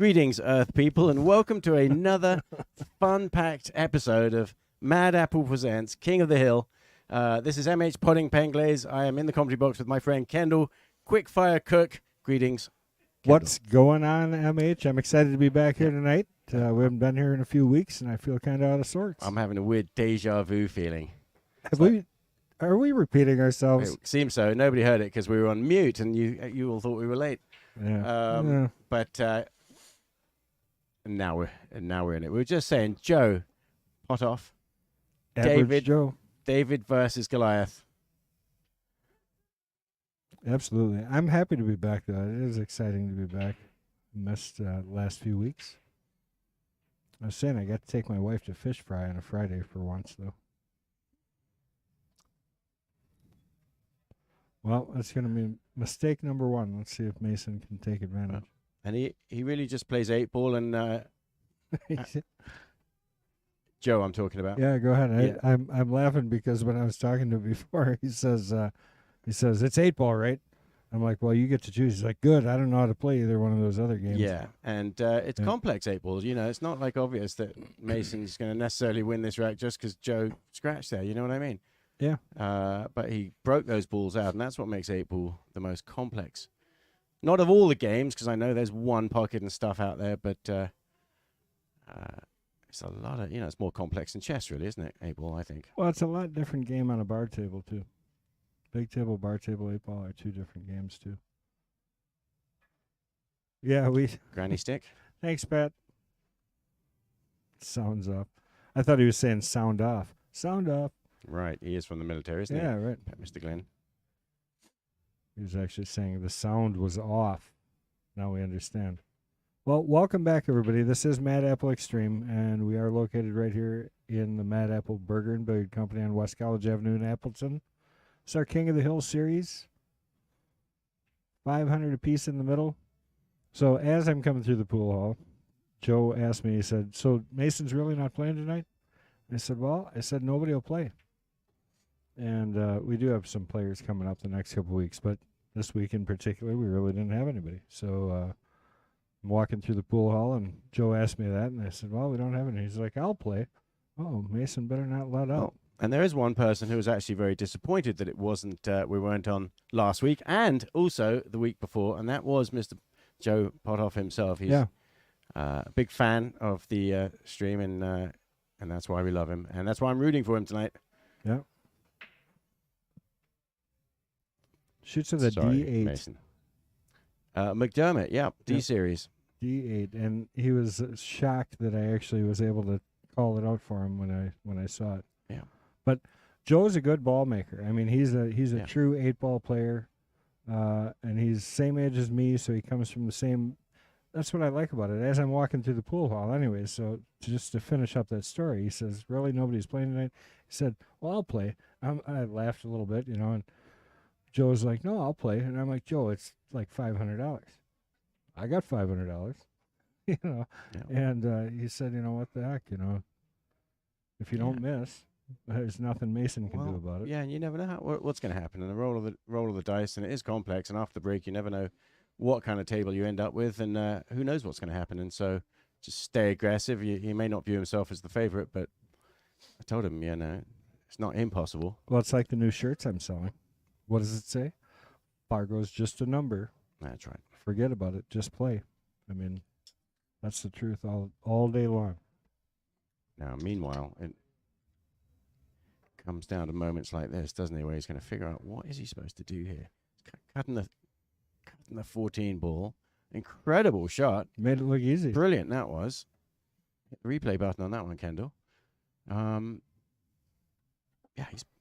Greetings, Earth people, and welcome to another fun-packed episode of Mad Apple Presents King of the Hill. This is MH Podding Penglaze. I am in the comedy box with my friend Kendall, Quickfire Cook. Greetings, Kendall. What's going on, MH? I'm excited to be back here tonight. We haven't been here in a few weeks, and I feel kind of out of sorts. I'm having a weird deja vu feeling. Are we repeating ourselves? It seems so. Nobody heard it because we were on mute, and you all thought we were late. Yeah. But now we're in it. We were just saying, Joe, Potthoff, Average Joe. David versus Goliath. Absolutely. I'm happy to be back, though. It is exciting to be back. Missed last few weeks. I was saying I got to take my wife to fish fry on a Friday for once, though. Well, that's going to be mistake number one. Let's see if Mason can take advantage. And he really just plays 8-ball and Joe, I'm talking about. Yeah, go ahead. Yeah. I'm laughing because when I was talking to him before, he says it's 8-ball, right? I'm like, well, you get to choose. He's like, good. I don't know how to play either one of those other games. Yeah, and it's complex 8-balls. You know, it's not like obvious that Mason's going to necessarily win this rack just because Joe scratched there. You know what I mean? Yeah. But he broke those balls out, and that's what makes 8-ball the most complex. Not of all the games, because I know there's one pocket and stuff out there, but it's a lot of, it's more complex than chess, really, isn't it? 8-ball, I think. Well, it's a lot different game on a bar table, too. Big table, bar table, 8-ball are two different games, too. Yeah, Granny stick? Thanks, Pat. Sounds off. I thought he was saying sound off. Sound off. Right, he is from the military, isn't he? Yeah, right. Mr. Glenn. He was actually saying the sound was off. Now we understand. Well, welcome back, everybody. This is Mad Apple Xstream, and we are located right here in the Mad Apple Burger and Billiard Company on West College Avenue in Appleton. It's our King of the Hill series. 500 apiece in the middle. So as I'm coming through the pool hall, Joe asked me, he said, so Mason's really not playing tonight? I said, nobody will play. And we do have some players coming up the next couple of weeks, but this week in particular, we really didn't have anybody. So I'm walking through the pool hall, and Joe asked me that, and I said, well, we don't have any. He's like, I'll play. Oh, Mason better not let up. Oh, and there is one person who was actually very disappointed that it wasn't, we weren't on last week, and also the week before, and that was Mr. Joe Potthoff himself. He's a big fan of the stream, and that's why we love him, and that's why I'm rooting for him tonight. Yeah. Shoots with a D8. Mason. McDermott, yeah, D-series. D8, and he was shocked that I actually was able to call it out for him when I saw it. Yeah. But Joe's a good ball maker. I mean, he's a true 8-ball player, and he's same age as me, so he comes from the same. That's what I like about it. As I'm walking through the pool hall, anyway. So just to finish up that story, he says, "Really, nobody's playing tonight?" He said, "Well, I'll play." I laughed a little bit, and Joe's like, "No, I'll play," and I'm like, "Joe, it's like $500." I got $500, Yeah. And he said, "What the heck, if you don't miss, there's nothing Mason can do about it." Yeah, and you never know what's going to happen. And the roll of the dice, and it is complex. And after the break, you never know what kind of table you end up with, and who knows what's going to happen. And so, just stay aggressive. He may not view himself as the favorite, but I told him, it's not impossible. Well, it's like the new shirts I'm selling. What does it say? Fargo's just a number. That's right. Forget about it. Just play. I mean, that's the truth all day long. Now, meanwhile, it comes down to moments like this, doesn't it, where he's going to figure out what is he supposed to do here. Cutting the 14 ball. Incredible shot. Made it look easy. Brilliant that was. Hit the replay button on that one, Kendall. Yeah,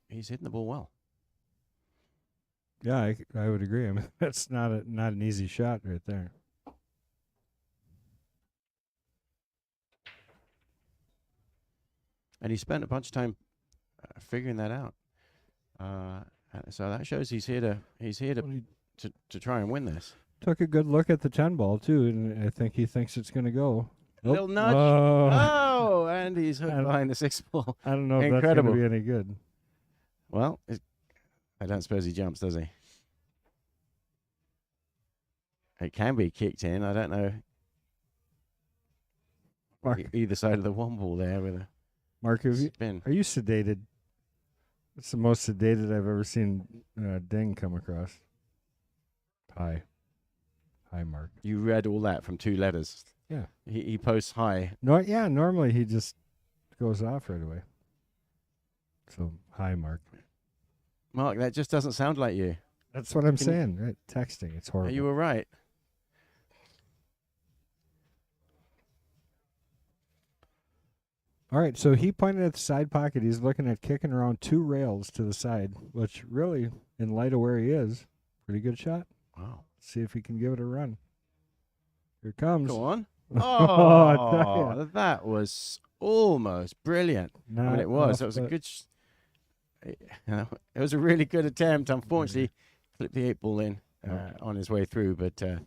he's hitting the ball well. Yeah, I would agree. I mean, that's not an easy shot right there. And he spent a bunch of time figuring that out. So that shows he's here to try and win this. Took a good look at the 10 ball too, and I think he thinks it's going to go. Little nudge. Oh, and he's hooked behind the 6 ball. I don't know if that's going to be any good. Well, I don't suppose he jumps, does he? It can be kicked in. I don't know. Mark, either side of the womble there with a Mark, spin. are you sedated? It's the most sedated I've ever seen Ding come across. Hi, Mark. You read all that from 2 letters. Yeah. He posts hi. No, yeah. Normally he just goes off right away. So hi, Mark. Mark, that just doesn't sound like you. That's what I'm saying. Right? Texting, it's horrible. You were right. All right, so he pointed at the side pocket. He's looking at kicking around 2 rails to the side, which really, in light of where he is, pretty good shot. Wow. See if he can give it a run. Here it comes. Go on. Oh, that was almost brilliant. I mean, it was. That was a good. It was a really good attempt. Unfortunately, flipped the 8 ball in on his way through. But here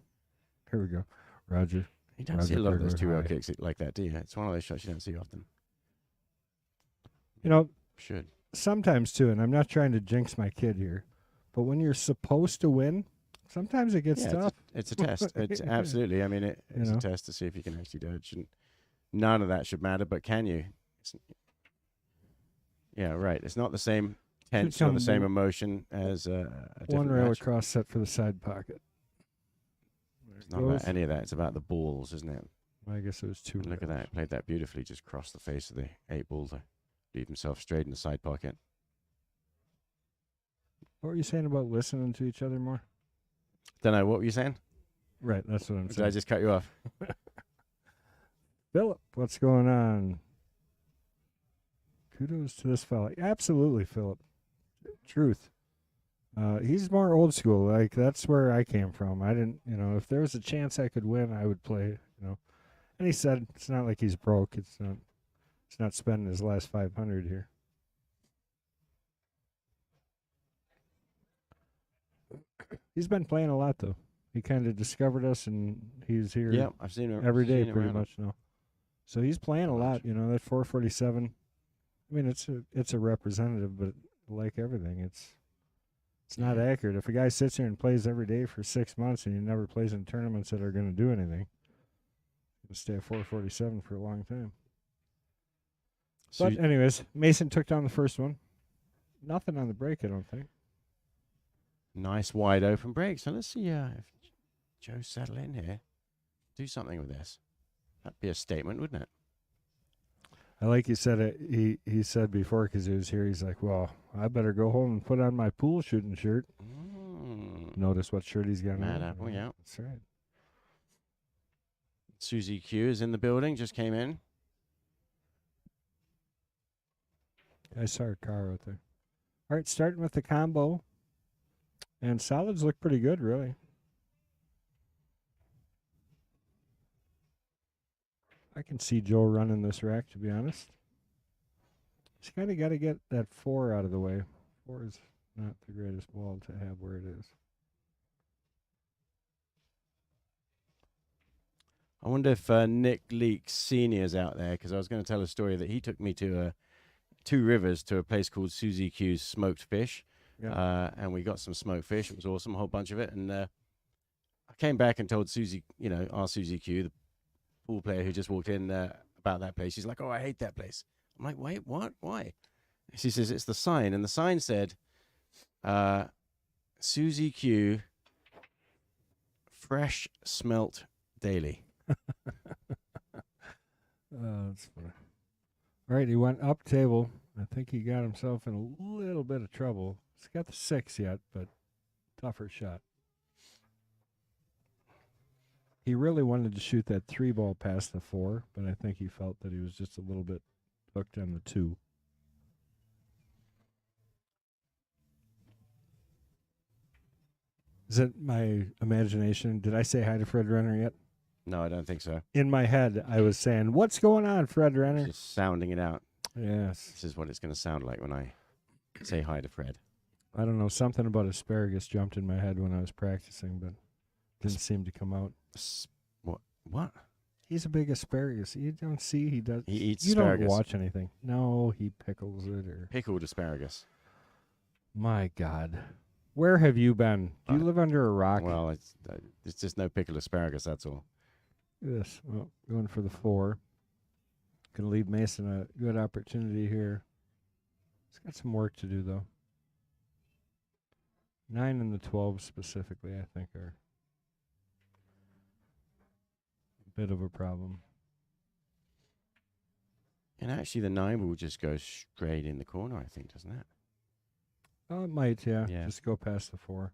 we go, Roger. You don't see a lot of those 2-rail kicks like that, do you? It's one of those shots you don't see often. You know, should sometimes too, and I'm not trying to jinx my kid here, but when you're supposed to win, sometimes it gets tough. It's a test. It's absolutely. I mean, it's a test to see if you can actually do it. None of that should matter, but can you? Yeah, right. It's not the same tense or the same emotion as a different 1 rail match. across set for the side pocket. It's not about any of that. It's about the balls, isn't it? I guess it was 2 And look at that. Played that beautifully. Just crossed the face of the 8 ball to leave himself straight in the side pocket. What were you saying about listening to each other more? Don't know. What were you saying? Right, that's what I'm saying. Did I just cut you off? Philip, what's going on? Kudos to this fella. Absolutely, Philip. Truth. He's more old school. Like, that's where I came from. I didn't, if there was a chance I could win, I would play, And he said it's not like he's broke. It's not spending his last 500 here. He's been playing a lot, though. He kind of discovered us, and he's here. Yeah, I've seen him every day, pretty much now. So he's playing a lot. That 447. I mean, it's a representative, but like everything, it's not accurate. If a guy sits here and plays every day for 6 months and he never plays in tournaments that are going to do anything, he'll stay at 447 for a long time. But anyways, Mason took down the first one. Nothing on the break, I don't think. Nice wide open break. So let's see if Joe settle in here. Do something with this. That'd be a statement, wouldn't it? I like you said it. He said before, because he was here, he's like, well, I better go home and put on my pool shooting shirt. Notice what shirt he's got on. Mad Apple, yeah. That's right. Susie Q is in the building, just came in. I saw her car out there. All right, starting with the combo. And solids look pretty good, really. I can see Joe running this rack, to be honest. He's kind of got to get that 4 out of the way. 4 is not the greatest ball to have where it is. I wonder if Nick Leake Sr. is out there, because I was going to tell a story that he took me to 2 Rivers to a place called Susie Q's Smoked Fish. Yeah. And we got some smoked fish. It was awesome, a whole bunch of it. And I came back and told Susie, our Susie Q, the pool player who just walked in, about that place. She's like, oh, I hate that place. I'm like, wait, what? Why? She says, it's the sign. And the sign said, Susie Q, fresh smelt daily. That's funny. All right, he went up table. I think he got himself in a little bit of trouble. He's got the 6 yet, but tougher shot. He really wanted to shoot that 3 ball past the 4, but I think he felt that he was just a little bit hooked on the 2. Is it my imagination? Did I say hi to Fred Renner yet? No, I don't think so. In my head, I was saying, what's going on, Fred Renner? Just sounding it out. Yes. This is what it's going to sound like when I say hi to Fred. I don't know. Something about asparagus jumped in my head when I was practicing, but didn't seem to come out. What? He's a big asparagus. You don't see he does. He eats you asparagus. You don't watch anything. No, he pickles it or pickled asparagus. My God. Where have you been? Do you live under a rock? Well, it's just no pickled asparagus, that's all. Yes. Well, going for the 4. Going to leave Mason a good opportunity here. He's got some work to do, though. 9 and the 12 specifically, I think, are a bit of a problem. And actually, the 9 will just go straight in the corner, I think, doesn't it? Oh, it might, yeah. Just go past the 4.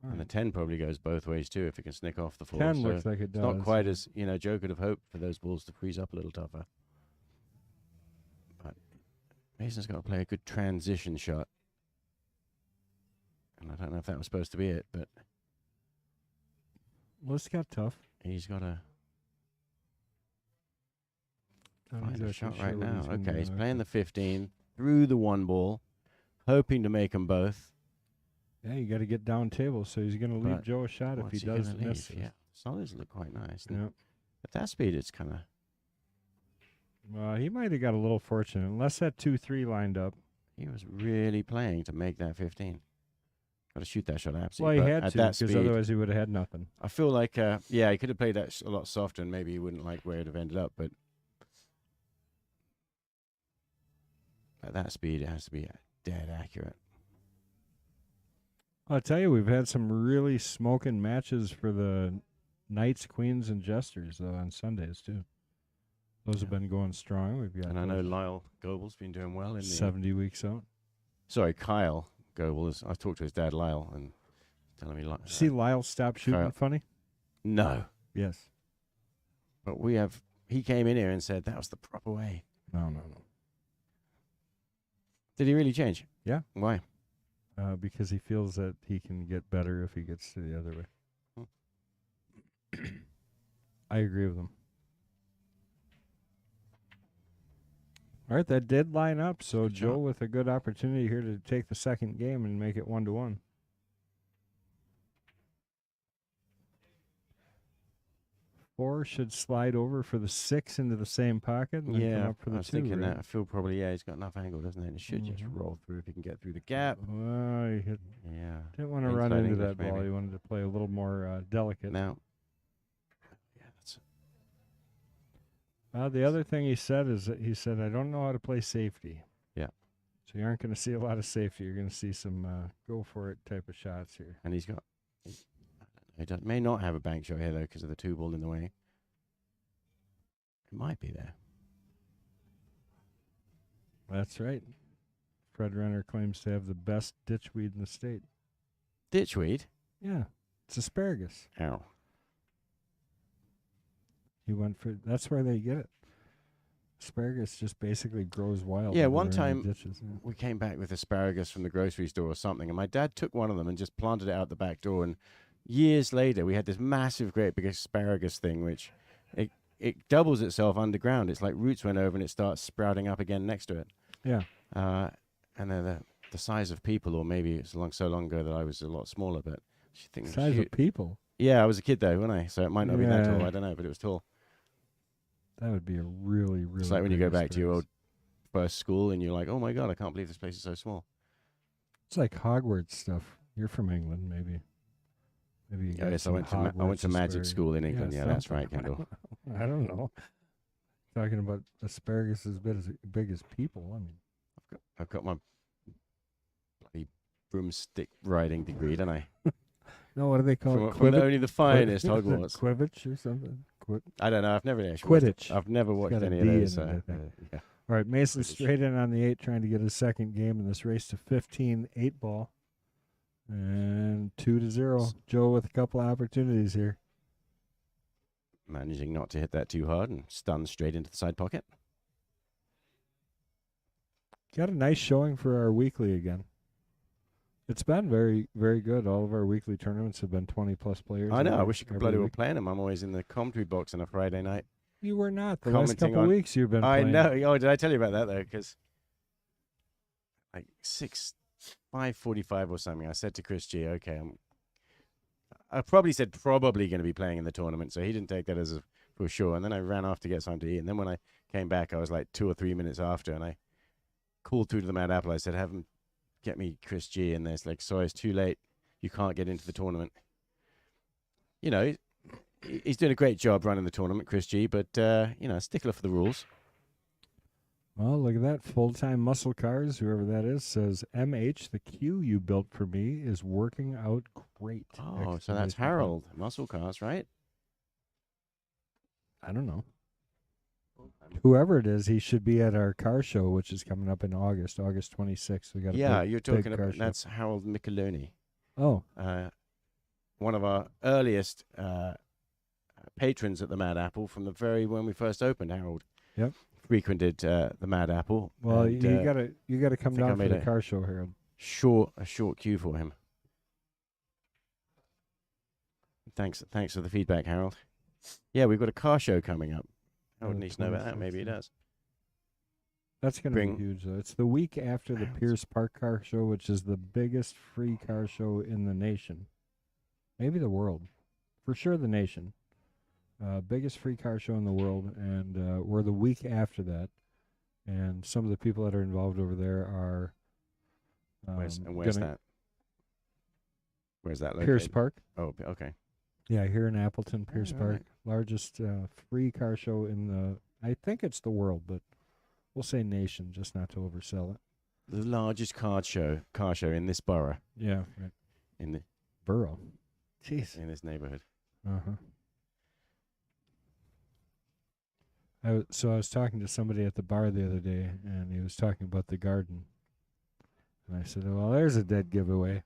And the 10 probably goes both ways, too, if it can snick off the 4. 10 looks like it does. It's not quite as, Joe could have hoped for those balls to freeze up a little tougher. But Mason's got to play a good transition shot. And I don't know if that was supposed to be it, but... Well, it's got tough. He's got to find a shot right now. Okay, he's playing the 15 through the 1 ball, hoping to make them both. Yeah, you got to get down table, so he's going to leave Joe a shot if he does miss. Yeah, solids look quite nice. Yeah. At that speed, it's kind of... Well, he might have got a little fortunate, unless that 2-3 lined up. He was really playing to make that 15. Got to shoot that shot absolutely. Well, he had to, because otherwise he would have had nothing. I feel like, he could have played that a lot softer, and maybe he wouldn't like where it would have ended up, but at that speed, it has to be dead accurate. I'll tell you, we've had some really smoking matches for the Knights, Queens, and Jesters, though, on Sundays, too. Those have been going strong. We've got, and I know Lyle Goebel's been doing well in 70 weeks out. Sorry, Kyle Goebel. I talked to his dad, Lyle, and telling me... See Lyle stop shooting Kyle. funny? No. Yes. But he came in here and said that was the proper way. No. Did he really change? Yeah. Why? Because he feels that he can get better if he gets to the other way. I agree with him. All right, that did line up. So Joe with a good opportunity here to take the second game and make it 1-1. Four should slide over for the 6 into the same pocket. And then come up for the I was 2, thinking right? that. I feel probably, he's got enough angle, doesn't he? And it should just roll through if he can get through the gap. Well, he didn't want to run Inside into English, that ball. maybe. He wanted to play a little more delicate. Now, The other thing he said is that he said, I don't know how to play safety. Yeah. So you aren't going to see a lot of safety. You're going to see some go-for-it type of shots here. And he may not have a bank shot here, though, because of the 2 ball in the way. It might be there. That's right. Fred Renner claims to have the best ditchweed in the state. Ditchweed? Yeah. It's asparagus. Ow. He went for... That's where they get it. Asparagus just basically grows wild. Yeah, one time we came back with asparagus from the grocery store or something, and my dad took one of them and just planted it out the back door, and years later we had this massive, great big asparagus thing, which it doubles itself underground. It's like roots went over and it starts sprouting up again next to it. Yeah. And they're the size of people, or maybe it's so long ago that I was a lot smaller, but size of people? Yeah, I was a kid though, wasn't I? So it might not be that tall, I don't know, but it was tall. That would be a really, really... It's like when you go back to your old first school and you're like, oh my God, I can't believe this place is so small. It's like Hogwarts stuff. You're from England, maybe. Maybe you yes, I went to magic school in England. Yeah, that's right, Kendall. I don't know. Talking about asparagus as big as people. I mean, I've got my bloody broomstick riding degree, don't I? No, what do they call it? From only the finest Hogwarts. Quidditch or something? I don't know. I've never actually Quidditch. I've never watched any of those. Yeah. Yeah. All right, Mason straight in on the 8, trying to get his second game in this race to 15, 8 ball. And 2-0. Joe with a couple of opportunities here. Managing not to hit that too hard and stun straight into the side pocket. Got a nice showing for our weekly again. It's been very, very good. All of our weekly tournaments have been 20-plus players. I know. I wish you could bloody well play them. I'm always in the commentary box on a Friday night. You were not. The last couple of weeks you've been playing. I know. Oh, did I tell you about that, though? Because like 5:45 or something, I said to Chris G, okay, I probably said probably going to be playing in the tournament, so he didn't take that as a for sure. And then I ran off to get something to eat. And then when I came back, I was like 2 or 3 minutes after, and I called through to the Mad Apple. I said, have him get me Chris G. And there's like, sorry, it's too late. You can't get into the tournament. You know, he's doing a great job running the tournament, Chris G. But stickler for the rules. Well, look at that. Full-time muscle cars, whoever that is, says, MH, the queue you built for me is working out great. Oh, so that's Harold. Muscle cars, right? I don't know. Whoever it is, he should be at our car show, which is coming up in August 26th. We got you're talking about that's Harold Micheloni. Oh, one of our earliest patrons at the Mad Apple from the when we first opened. Harold, yep, frequented the Mad Apple. Well, and, you gotta come down for the car show, Harold. A short queue for him. Thanks for the feedback, Harold. Yeah, we've got a car show coming up. Harold needs to know about that. Maybe he does. That's going to be huge, though. It's the week after the Pierce Park Car Show, which is the biggest free car show in the nation. Maybe the world. For sure the nation. Biggest free car show in the world, and we're the week after that. And some of the people that are involved over there are... where's that? Where's that located? Pierce Park. Oh, okay. Yeah, here in Appleton, Pierce Park. Right. Largest free car show in the... I think it's the world, but... We'll say nation, just not to oversell it. The largest car show in this borough. Yeah, right. In the borough. Jeez. In this neighborhood. So I was talking to somebody at the bar the other day, and he was talking about the garden. And I said, well, there's a dead giveaway.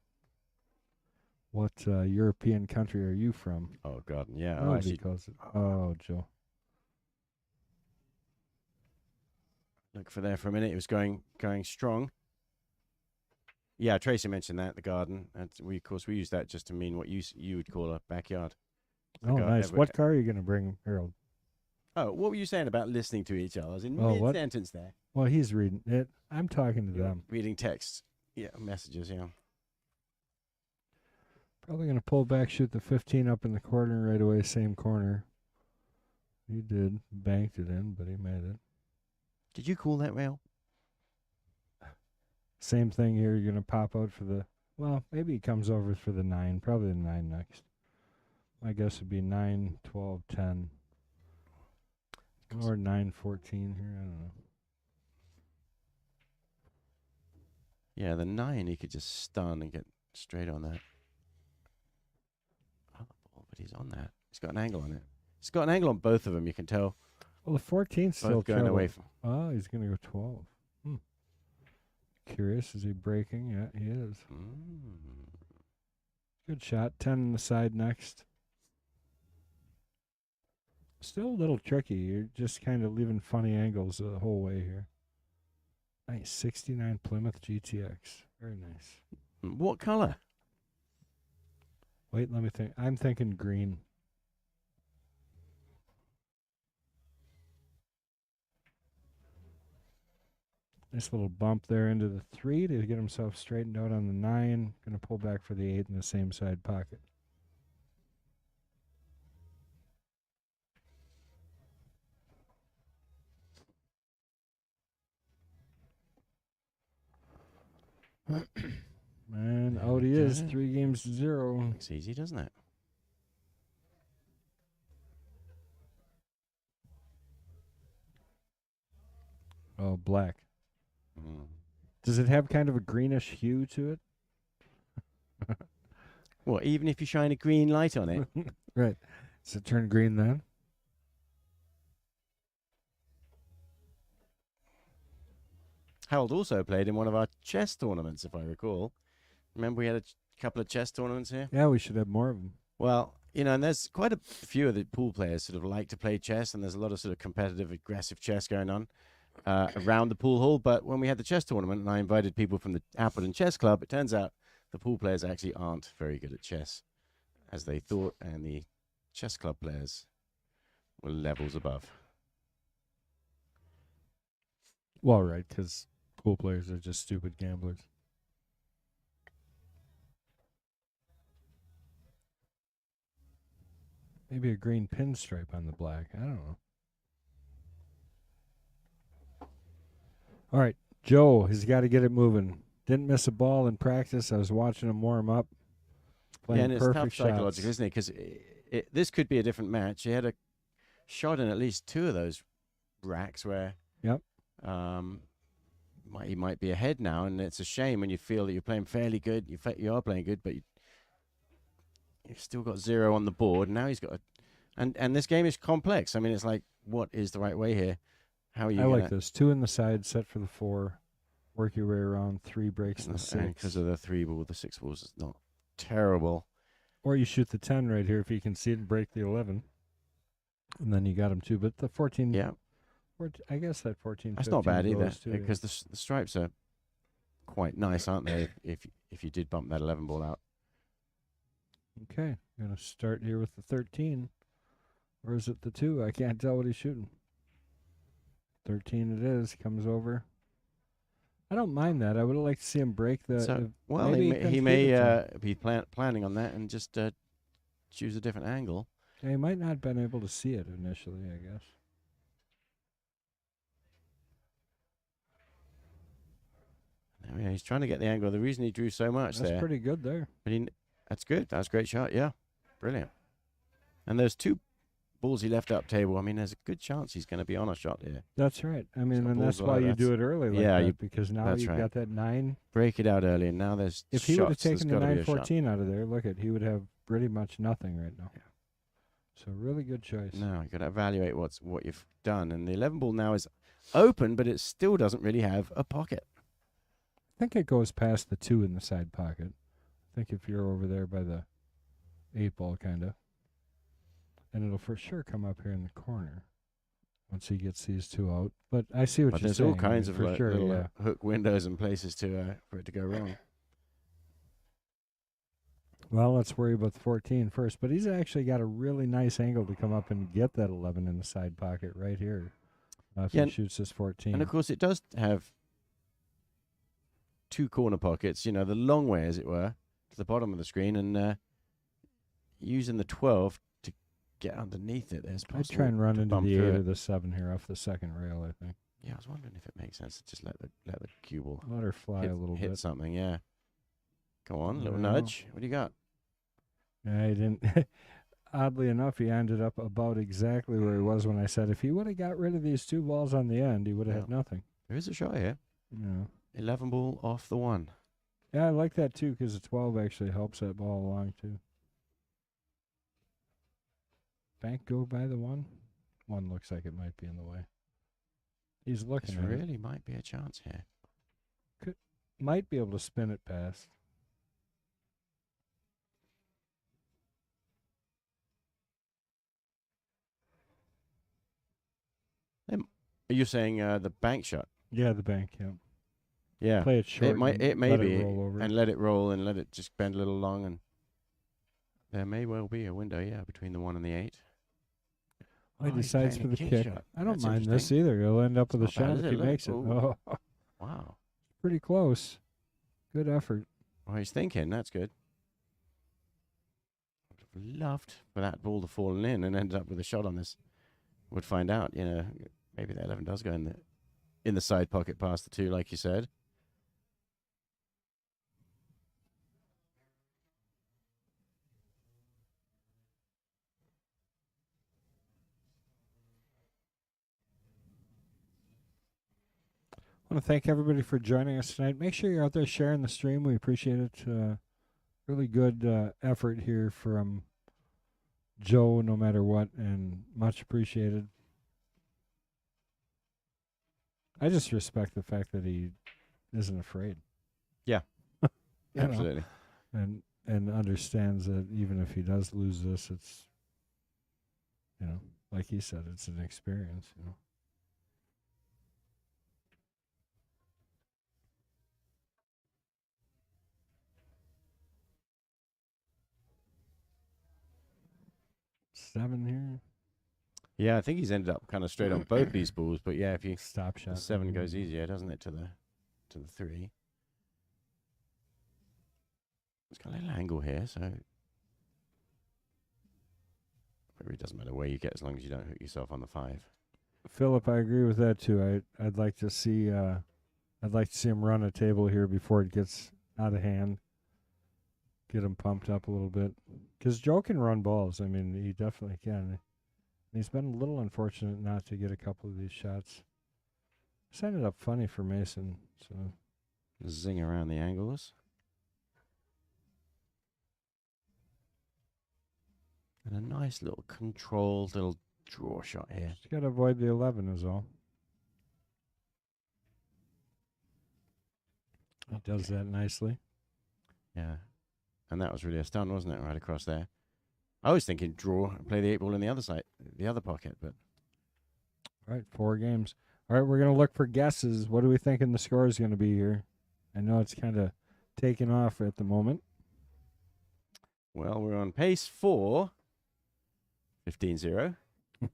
What European country are you from? Oh, garden, yeah. Oh, Joe. Look for there for a minute. It was going strong. Yeah, Tracy mentioned that, the garden. And we use that just to mean what you would call a backyard. Oh, nice. What car are you going to bring, Harold? Oh, what were you saying about listening to each other? I was in mid-sentence there. Well, he's reading it. I'm talking to them. Reading texts. Yeah, messages, yeah. Probably going to pull back, shoot the 15 up in the corner right away, same corner. He did. Banked it in, but he made it. Did you call that rail? Same thing here. You're going to pop out for the... Well, maybe he comes over for the 9. Probably the 9 next. My guess would be 9, 12, 10. Or 9, 14 here. I don't know. Yeah, the 9 he could just stun and get straight on that. Oh, but he's on that. He's got an angle on it. He's got an angle on both of them, you can tell. Well, the 14's still going away from. Oh, he's going to go 12. Curious, is he breaking? Yeah, he is. Good shot. 10 on the side next. Still a little tricky. You're just kind of leaving funny angles the whole way here. Nice. 69 Plymouth GTX. Very nice. What color? Wait, let me think. I'm thinking green. Nice little bump there into the 3 to get himself straightened out on the 9. Going to pull back for the 8 in the same side pocket. And out he is, 3 games to 0. Looks easy, doesn't it? Oh, black. Does it have kind of a greenish hue to it? Well, even if you shine a green light on it. Right. Does it turn green then? Harold also played in one of our chess tournaments, if I recall. Remember we had a couple of chess tournaments here? Yeah, we should have more of them. Well, and there's quite a few of the pool players sort of like to play chess, and there's a lot of sort of competitive, aggressive chess going on around the pool hall. But when we had the chess tournament and I invited people from the Appleton Chess Club, it turns out the pool players actually aren't very good at chess, as they thought, and the chess club players were levels above. Well, right, because pool players are just stupid gamblers. Maybe a green pinstripe on the black. I don't know. All right, Joe has got to get it moving. Didn't miss a ball in practice. I was watching him warm up. Yeah, and it's tough psychologically, isn't it? Because this could be a different match. He had a shot in at least 2 of those racks where he might be ahead now, and it's a shame when you feel that you're playing fairly good. You are playing good, but you've still got 0 on the board. Now he's got and this game is complex. I mean, it's like, what is the right way here? How are you? I like this. 2 in the side, set for the 4. Work your way around, 3 breaks in the 6. Because of the 3 ball, the 6 balls is not terrible. Or you shoot the 10 right here if you can see it and break the 11. And then you got him too. But the 14. Yeah. I guess that 14. That's not bad either, because the stripes are quite nice, aren't they? If you did bump that 11 ball out. Okay, I'm gonna start here with the 13. Or is it the 2? I can't tell what he's shooting. 13 it is. Comes over. I don't mind that. I would like to see him break the. So, well, he may be planning on that and just choose a different angle. Yeah, he might not have been able to see it initially, I guess. Yeah, he's trying to get the angle. The reason he drew so much That's pretty good there. But that's good. That was a great shot. Yeah, brilliant. And there's 2 balls he left up table. I mean, there's a good chance he's going to be on a shot here. That's right. I mean, and that's why you do it early like that, because now you've got that 9. Break it out early, and now there's If he would have taken the 9-14 out of there, look at, he would have pretty much nothing right now. Yeah. So really good choice. Now you've got to evaluate what you've done. And the 11 ball now is open, but it still doesn't really have a pocket. I think it goes past the 2 in the side pocket. I think if you're over there by the 8 ball, kind of. And it'll for sure come up here in the corner once he gets these 2 out. But I see what you're saying. There's all kinds of little hook windows and places to for it to go wrong. Well, let's worry about the 14 first. But he's actually got a really nice angle to come up and get that 11 in the side pocket right here if he shoots this 14. And, of course, it does have 2 corner pockets, the long way, as it were, to the bottom of the screen, and using the 12 to get underneath it. I'd try and run into the 8 or the 7 here off the second rail, I think. Yeah, I was wondering if it makes sense to just let the cue ball let her fly a little bit. Hit something, yeah. Go on, little nudge. What do you got? Yeah, he didn't. Oddly enough, he ended up about exactly where he was when I said if he would have got rid of these 2 balls on the end, he would have had nothing. There is a shot here. Yeah. 11 ball off the 1. Yeah, I like that too because the 12 actually helps that ball along too. Bank go by the 1. 1 looks like it might be in the way. He's looking. This really might be a chance here. Might be able to spin it past. Are you saying the bank shot? Yeah, the bank. Yeah. Yeah. Play it short. It may be, roll and let it roll and let it just bend a little long, and there may well be a window. Yeah, between the 1 and the 8. He decides for the kick. I don't mind this either. He'll end up with a shot if he makes it. Oh. Wow. Pretty close. Good effort. Well, he's thinking. That's good. I'd have loved for that ball to fall in and end up with a shot on this. Would find out, maybe the 11 does go in the side pocket past the 2, like you said. I want to thank everybody for joining us tonight. Make sure you're out there sharing the stream. We appreciate it. Really good effort here from Joe, no matter what, and much appreciated. I just respect the fact that he isn't afraid. Yeah, absolutely. And understands that even if he does lose this, it's, like he said, it's an experience, Seven here. Yeah, I think he's ended up kind of straight on both these balls, but yeah, if you stop shot, the 7 goes easier, doesn't it, to the 3? It's got a little angle here, so it really doesn't matter where you get as long as you don't hook yourself on the 5. Philip, I agree with that too. I'd like to see him run a table here before it gets out of hand. get him pumped up a little bit. Because Joe can run balls. I mean, he definitely can. He's been a little unfortunate not to get a couple of these shots. This ended up funny for Mason. So zing around the angles. And a nice little controlled little draw shot here. Just got to avoid the 11 is all. He does that nicely. Yeah. And that was really a stun, wasn't it? Right across there. I was thinking draw and play the 8 ball in the other side, the other pocket, but. All right, 4 games. All right, we're going to look for guesses. What do we think the score is going to be here? I know it's kind of taking off at the moment. Well, we're on pace for 15-0. I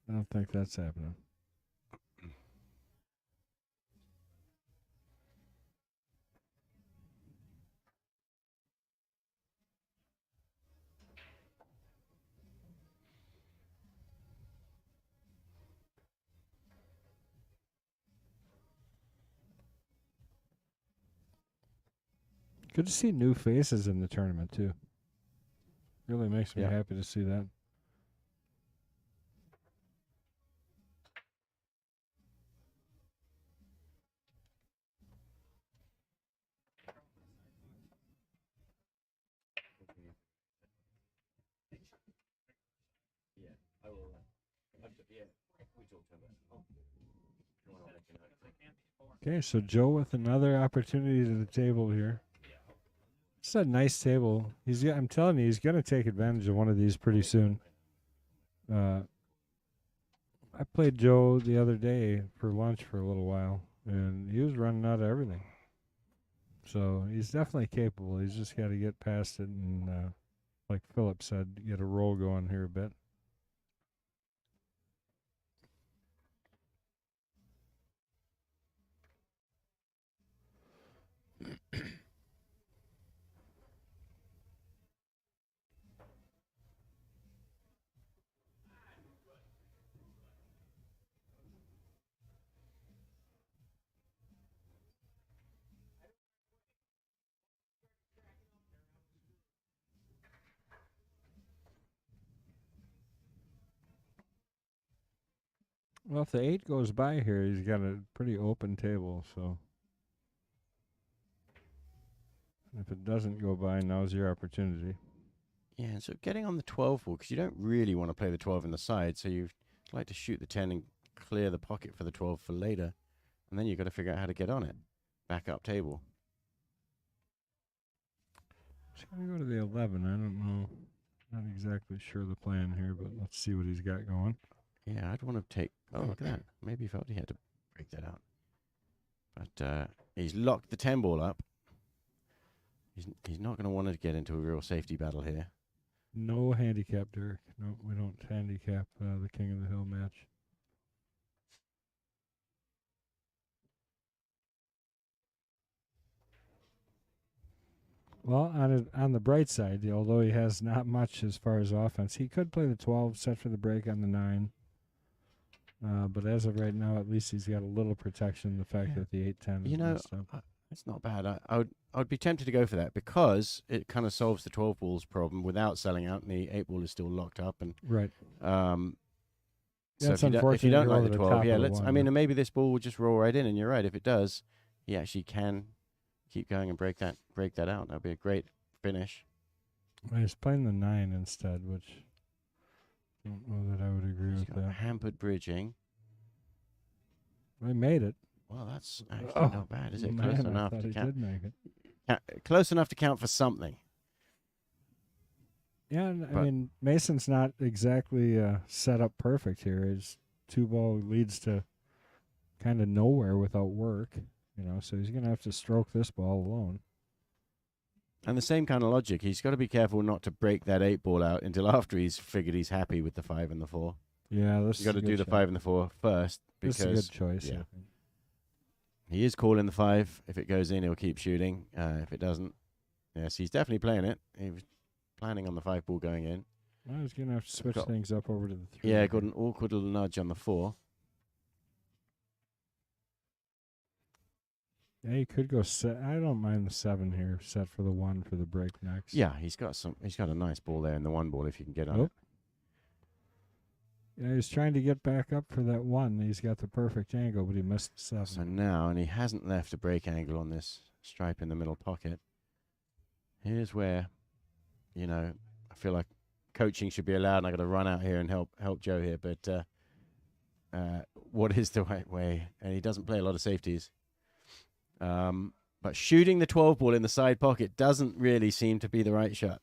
don't think that's happening. Good to see new faces in the tournament, too. Really makes me happy to see that. Okay, so Joe with another opportunity to the table here. It's a nice table. I'm telling you, he's going to take advantage of one of these pretty soon. I played Joe the other day for lunch for a little while, and he was running out of everything. So he's definitely capable. He's just got to get past it and, like Philip said, get a roll going here a bit. Well, if the 8 goes by here, he's got a pretty open table, so if it doesn't go by, now's your opportunity. Yeah, so getting on the 12 ball, because you don't really want to play the 12 in the side, so you like to shoot the 10 and clear the pocket for the 12 for later, and then you've got to figure out how to get on it. Back up table. Just going to go to the 11. I don't know. Not exactly sure the plan here, but let's see what he's got going. Yeah, I'd want to take... Oh, look at that. Maybe he felt he had to break that out. But he's locked the 10 ball up. He's not going to want to get into a real safety battle here. No handicap, Derek. No, we don't handicap the King of the Hill match. Well, on the bright side, although he has not much as far as offense, he could play the 12, set for the break on the 9. But as of right now, at least he's got a little protection. The fact that the 8-10 is messed up. It's not bad. I would be tempted to go for that because it kind of solves the 12 balls problem without selling out, and the 8 ball is still locked up. And right. So if you don't like the 12, let's. I mean, maybe this ball will just roll right in, and you're right. If it does, he actually can keep going and break that out. That'd be a great finish. Well, he's playing the 9 instead, which I don't know that I would agree with that. Hampered bridging. Well, he made it. Well, that's actually not bad, is it? Close enough to count. Did make it. Close enough to count for something. Yeah, I mean, Mason's not exactly set up perfect here. His 2-ball leads to kind of nowhere without work, so he's going to have to stroke this ball alone. And the same kind of logic. He's got to be careful not to break that 8 ball out until after he's figured he's happy with the 5 and the 4. Yeah, you got to do the 5 and the 4 first. Because this is a good choice. Yeah. He is calling the 5. If it goes in, he'll keep shooting. If it doesn't, yes, he's definitely playing it. He was planning on the 5 ball going in. I was going to have to switch things up over to the 3. Yeah, got an awkward little nudge on the 4. Yeah, you could go set. I don't mind the 7 here. Set for the 1 for the break next. Yeah, he's got a nice ball there in the 1 ball if you can get on it. Yeah, he's trying to get back up for that 1. He's got the perfect angle, but he missed the 7. So now, and he hasn't left a break angle on this stripe in the middle pocket. Here's where, I feel like coaching should be allowed, and I got to run out here and help Joe here. But what is the right way? And he doesn't play a lot of safeties. But shooting the 12 ball in the side pocket doesn't really seem to be the right shot.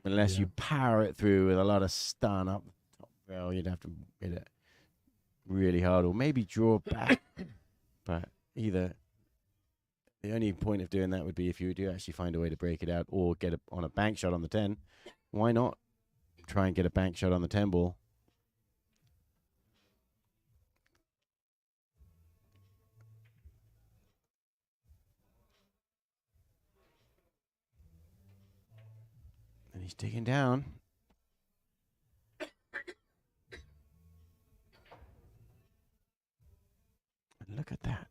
Unless you power it through with a lot of stun up the top rail, you'd have to hit it really hard, or maybe draw back. But either, the only point of doing that would be if you do actually find a way to break it out or get it on a bank shot on the 10. Why not try and get a bank shot on the 10 ball? And he's digging down. And look at that.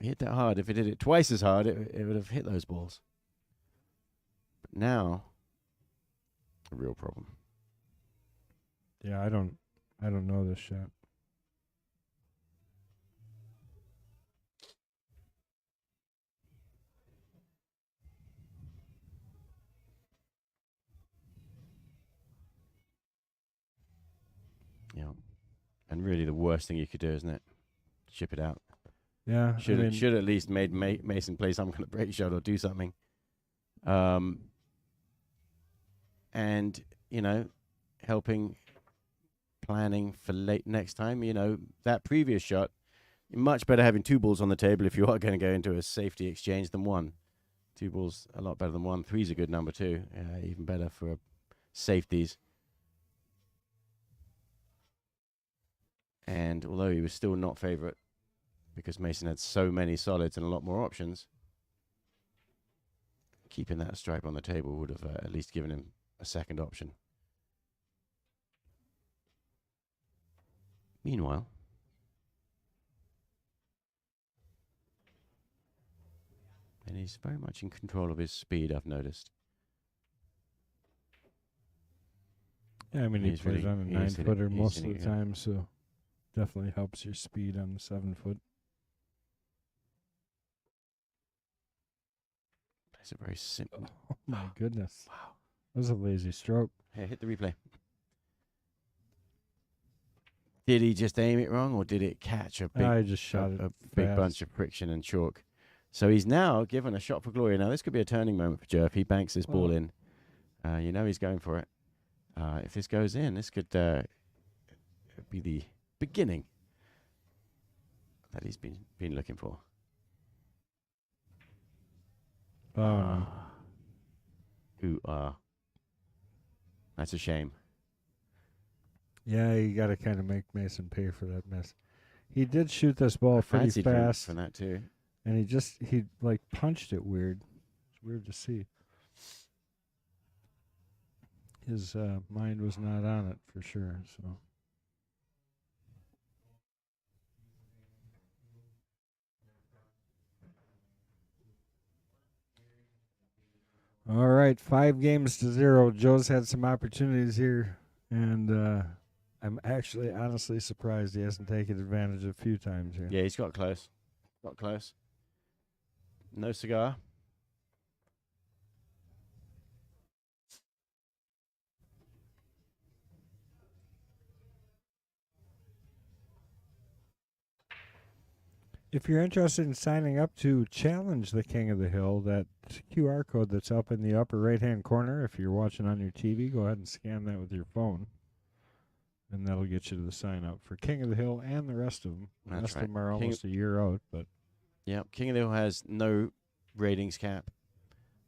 He hit that hard. If he did it twice as hard, it would have hit those balls. But now, a real problem. Yeah, I don't know this shot. Yeah. And really the worst thing you could do, isn't it? Ship it out. Yeah. Should at least made Mason play some kind of break shot or do something. And, helping, planning for late next time. That previous shot, much better having 2 balls on the table if you are going to go into a safety exchange than 1. 2 balls a lot better than 1. 3's a good number too. Even better for safeties. And although he was still not favorite because Mason had so many solids and a lot more options, keeping that stripe on the table would have at least given him a second option. Meanwhile, and he's very much in control of his speed, I've noticed. Yeah, I mean, he plays on a 9-footer most of the time, so definitely helps your speed on the 7-foot. It's a very simple. Oh, my goodness. Wow. That was a lazy stroke. Hey, hit the replay. Did he just aim it wrong, or did it catch a big, I just shot a big bunch of friction and chalk? So he's now given a shot for glory. Now, this could be a turning moment for Joe if he banks this ball in. He's going for it. If this goes in, this could be the beginning that he's been looking for. That's a shame. Yeah, you got to kind of make Mason pay for that miss. He did shoot this ball pretty fast. For that too. And he punched it weird. It's weird to see. His mind was not on it for sure. So. All right, 5-0. Joe's had some opportunities here, and I'm actually honestly surprised he hasn't taken advantage a few times here. Yeah, he's got close. Got close. No cigar. If you're interested in signing up to challenge the King of the Hill, that QR code that's up in the upper right-hand corner, if you're watching on your TV, go ahead and scan that with your phone. And that'll get you to the sign up for King of the Hill and the rest of them. The rest of them are almost a year out. But yeah, King of the Hill has no ratings cap.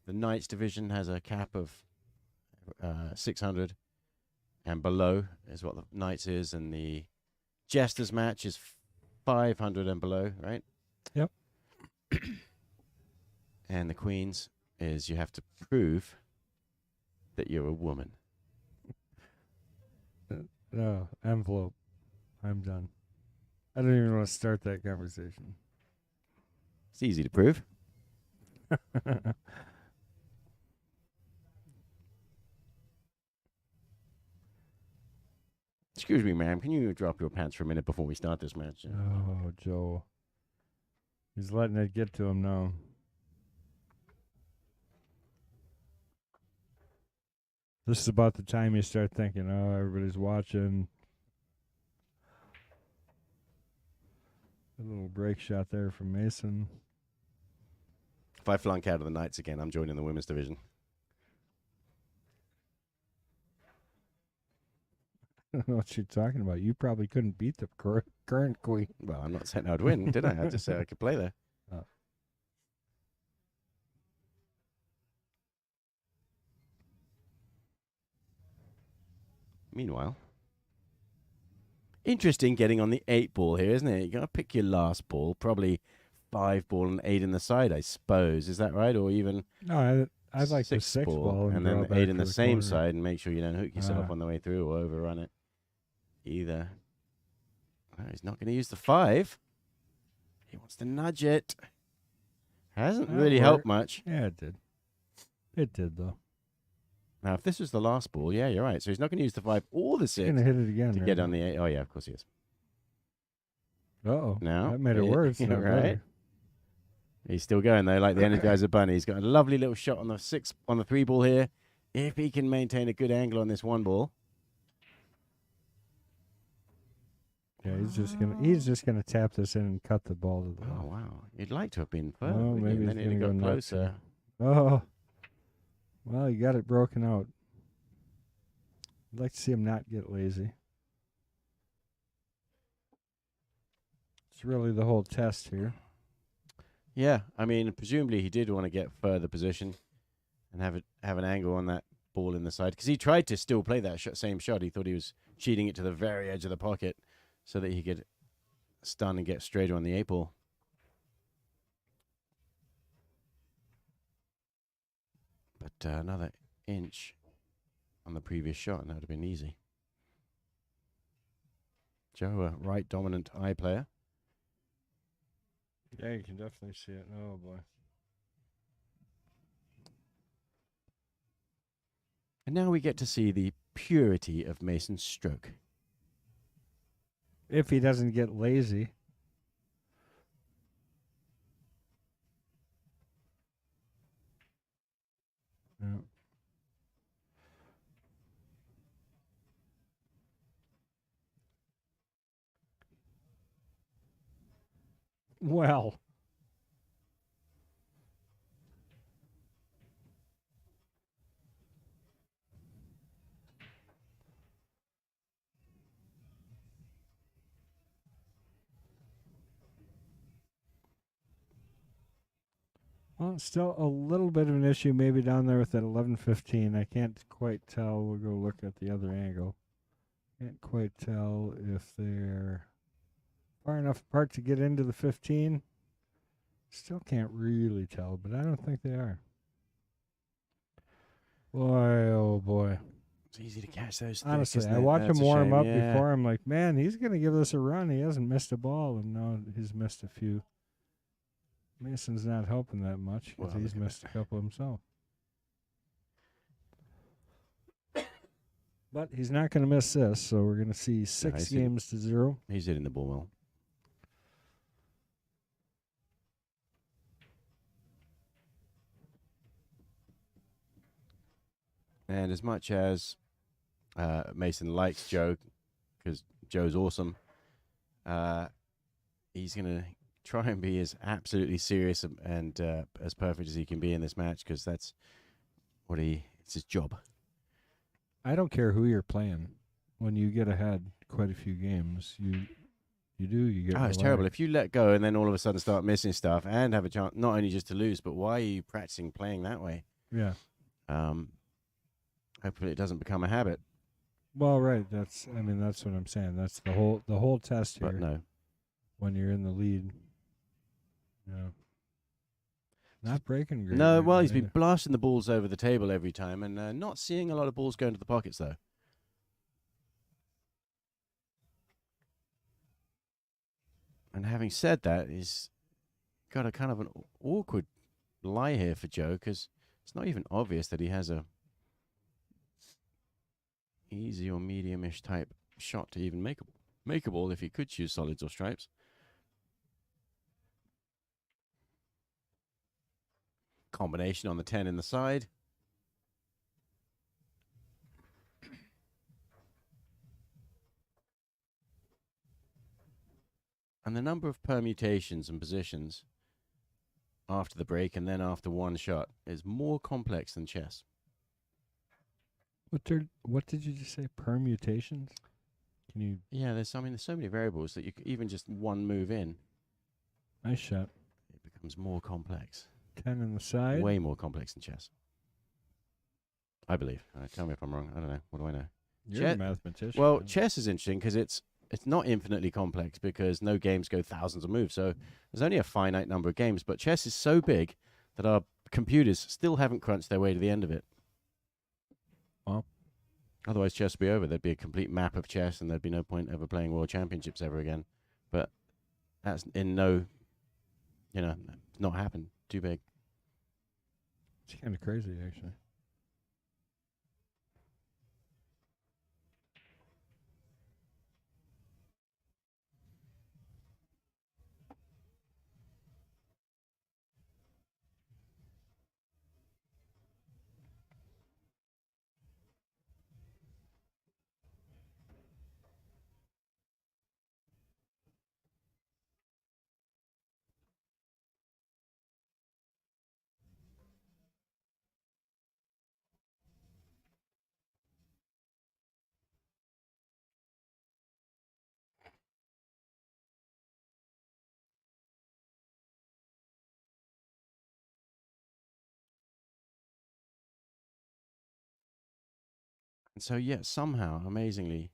The Knights division has a cap of 600 and below is what the Knights is, and the Jesters match is 500 and below, right? Yep. And the Queens is you have to prove that you're a woman. No, envelope. I'm done. I don't even want to start that conversation. It's easy to prove. Excuse me, ma'am. Can you drop your pants for a minute before we start this match? Oh, Joe. He's letting it get to him now. This is about the time you start thinking, oh, everybody's watching. A little break shot there from Mason. If I flunk out of the Knights again, I'm joining the women's division. I don't know what you're talking about. You probably couldn't beat the current queen. Well, I'm not saying I'd win, did I? I just said I could play there. Meanwhile, interesting getting on the 8 ball here, isn't it? You got to pick your last ball, probably 5 ball and 8 in the side, I suppose. Is that right? Or even no, I'd like the 6 ball and then the 8 in the same corner. side, and make sure you don't hook yourself on the way through or overrun it either. Oh, he's not going to use the 5. He wants to nudge it. Hasn't really helped much. Yeah, it did. It did, though. Now, if this was the last ball, yeah, you're right. So he's not going to use the 5 or the 6. He's going to hit it again. To get on the 8. Oh, yeah, of course he is. Uh-oh. No. That made it worse. Right. Better. He's still going, though, like the Energizer Bunny. He's got a lovely little shot on the 6, on the 3 ball here. If he can maintain a good angle on this 1 ball. Yeah, he's just gonna tap this in and cut the ball to the ball. Oh, wow. You'd like to have been further. Oh, maybe then he's he'd gonna have got go closer. Oh. Well, you got it broken out. I'd like to see him not get lazy. It's really the whole test here. Yeah, I mean, presumably he did want to get further position and have an angle on that ball in the side, because he tried to still play that same shot. He thought he was cheating it to the very edge of the pocket so that he could stun and get straighter on the 8 ball. But another inch on the previous shot, and that would have been easy. Joe, a right dominant eye player. Yeah, you can definitely see it. Oh, boy. And now we get to see the purity of Mason's stroke. If he doesn't get lazy. Yeah. Well. Well, still a little bit of an issue maybe down there with that 11-15. I can't quite tell. We'll go look at the other angle. Can't quite tell if they're far enough apart to get into the 15. Still can't really tell, but I don't think they are. Boy, oh boy. It's easy to catch those. Honestly, I watch him warm up before. I'm like, man, he's going to give this a run. He hasn't missed a ball, and now he's missed a few. Mason's not helping that much because he's missed a couple himself. But he's not going to miss this, so we're going to see 6 games to 0. He's hitting the ball well. And as much as Mason likes Joe, because Joe's awesome, he's going to try and be as absolutely serious and as perfect as he can be in this match, because that's what it's his job. I don't care who you're playing. When you get ahead quite a few games, you get. Oh, it's terrible. If you let go and then all of a sudden start missing stuff and have a chance not only just to lose, but why are you practicing playing that way? Yeah. Hopefully it doesn't become a habit. Well, right. That's what I'm saying. That's the whole test here. But no. When you're in the lead. Yeah. Not breaking great. No, well, he's been blasting the balls over the table every time, and not seeing a lot of balls go into the pockets, though. And having said that, he's got a kind of an awkward lie here for Joe, because it's not even obvious that he has a easy or medium-ish type shot to even makeable if he could choose solids or stripes. Combination on the 10 in the side. And the number of permutations and positions after the break and then after one shot is more complex than chess. What did you just say? Permutations? Can you? Yeah, there's so many variables that you even just one move in. Nice shot. It becomes more complex. 10 in the side. Way more complex than chess. I believe. Tell me if I'm wrong. I don't know. What do I know? You're a mathematician. Well, chess is interesting because it's not infinitely complex, because no games go thousands of moves. So there's only a finite number of games. But chess is so big that our computers still haven't crunched their way to the end of it. Well, otherwise chess would be over. There'd be a complete map of chess, and there'd be no point ever playing World Championships ever again. But that's not happened. Too big. It's kind of crazy, actually. And so, yeah, somehow, amazingly,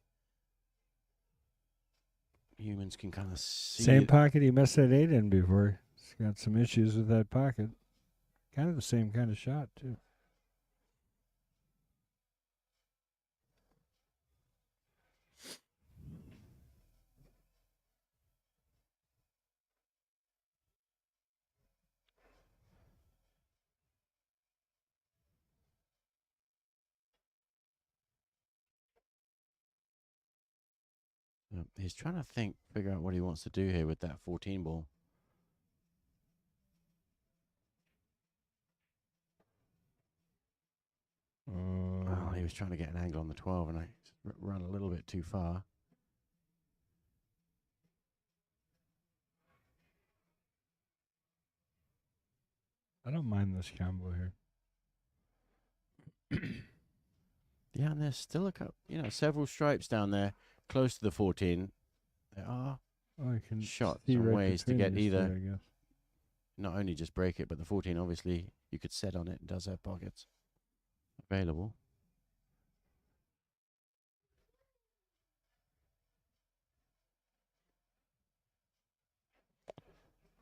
humans can kind of see. Same pocket he messed that 8 in before. He's got some issues with that pocket. Kind of the same kind of shot, too. He's trying to figure out what he wants to do here with that 14 ball. He was trying to get an angle on the 12, and I run a little bit too far. I don't mind this combo here. Yeah, and there's still several stripes down there close to the 14. There are shots and ways to get either. Two, not only just break it, but the 14, obviously, you could set on it. It does have pockets available.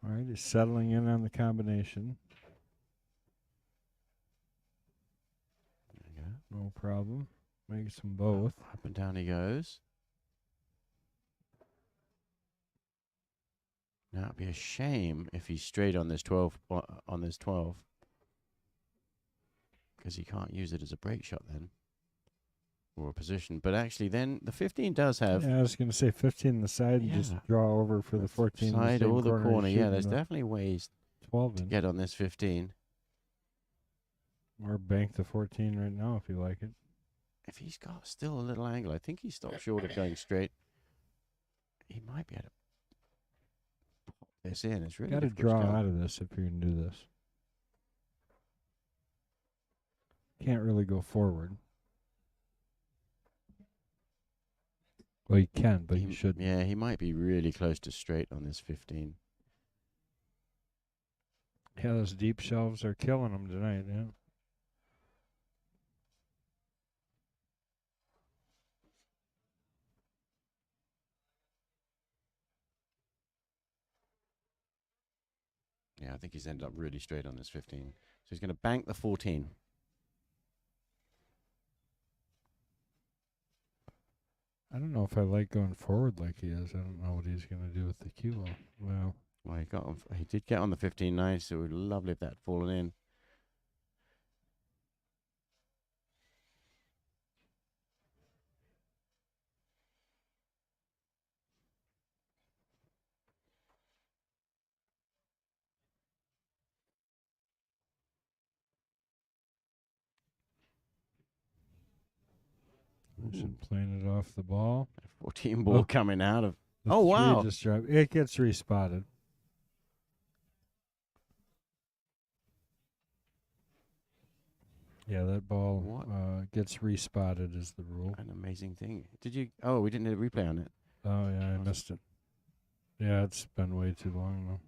All right, he's settling in on the combination. There you go. No problem. Makes them both. Up and down he goes. Now it'd be a shame if he's straight on this 12, because he can't use it as a break shot then, or a position. But actually, then the 15 does have. Yeah, I was going to say 15 on the side and just draw over for the 14 side or the corner. Yeah, there's the definitely ways 12 to get on this 15. Or bank the 14 right now if you like it. If he's got still a little angle, I think he stopped short of going straight. He might be able to pop this in. It's really got to draw out of this if you can do this. Can't really go forward. Well, you can, but you shouldn't. Yeah, he might be really close to straight on this 15. Yeah, those deep shelves are killing him tonight, yeah. Yeah, I think he's ended up really straight on this 15. So he's going to bank the 14. I don't know if I like going forward like he is. I don't know what he's going to do with the cue ball. Well, he did get on the 15-9, so it would be lovely if that had fallen in. Playing it off the ball. 14 ball coming out of. The Oh, three wow. just dropped. It gets respotted. Yeah, that ball gets respotted is the rule. An amazing thing. Did you? Oh, we didn't need a replay on it. Oh, yeah, I missed it. Yeah, it's been way too long now.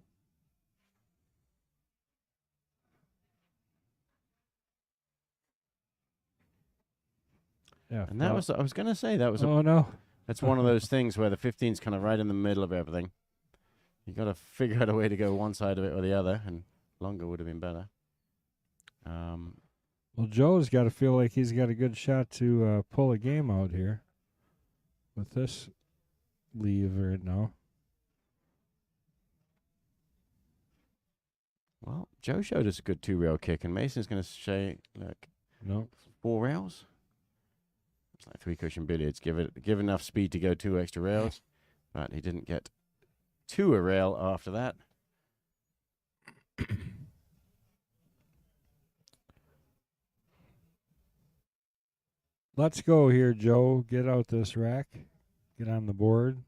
Yeah, and that was, I was going to say, that was no. That's one of those things where the 15's kind of right in the middle of everything. You got to figure out a way to go one side of it or the other, and longer would have been better. Well, Joe's got to feel like he's got a good shot to pull a game out here with this leave right now. Well, Joe showed us a good 2-rail kick, and Mason's going to say, look, 4 rails. It's like 3 cushion billiards. Give enough speed to go 2 extra rails, but he didn't get to a rail after that. Let's go here, Joe. Get out this rack. Get on the board.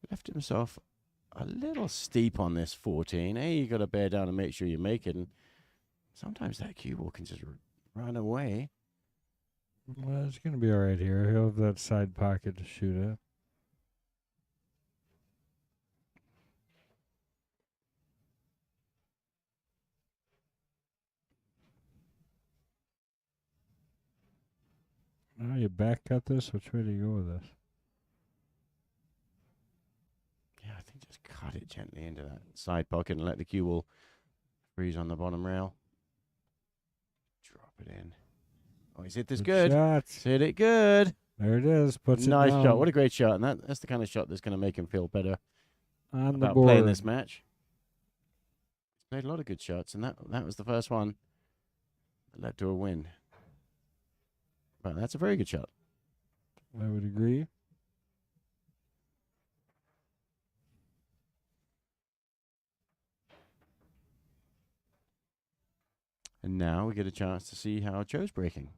Left himself a little steep on this 14. You got to bear down and make sure you make it. And sometimes that cue ball can just run away. Well, it's going to be all right here. He'll have that side pocket to shoot at. Now you back cut this? Which way do you go with this? Yeah, I think just cut it gently into that side pocket and let the cue ball freeze on the bottom rail. Drop it in. Oh, he's hit this good. Shots. Hit it good. There it is. Puts nice it down. shot. What a great shot. And that's the kind of shot that's going to make him feel better on the about board. playing this match. He's played a lot of good shots, and that was the first one that led to a win. But that's a very good shot. I would agree. And now we get a chance to see how Joe's breaking.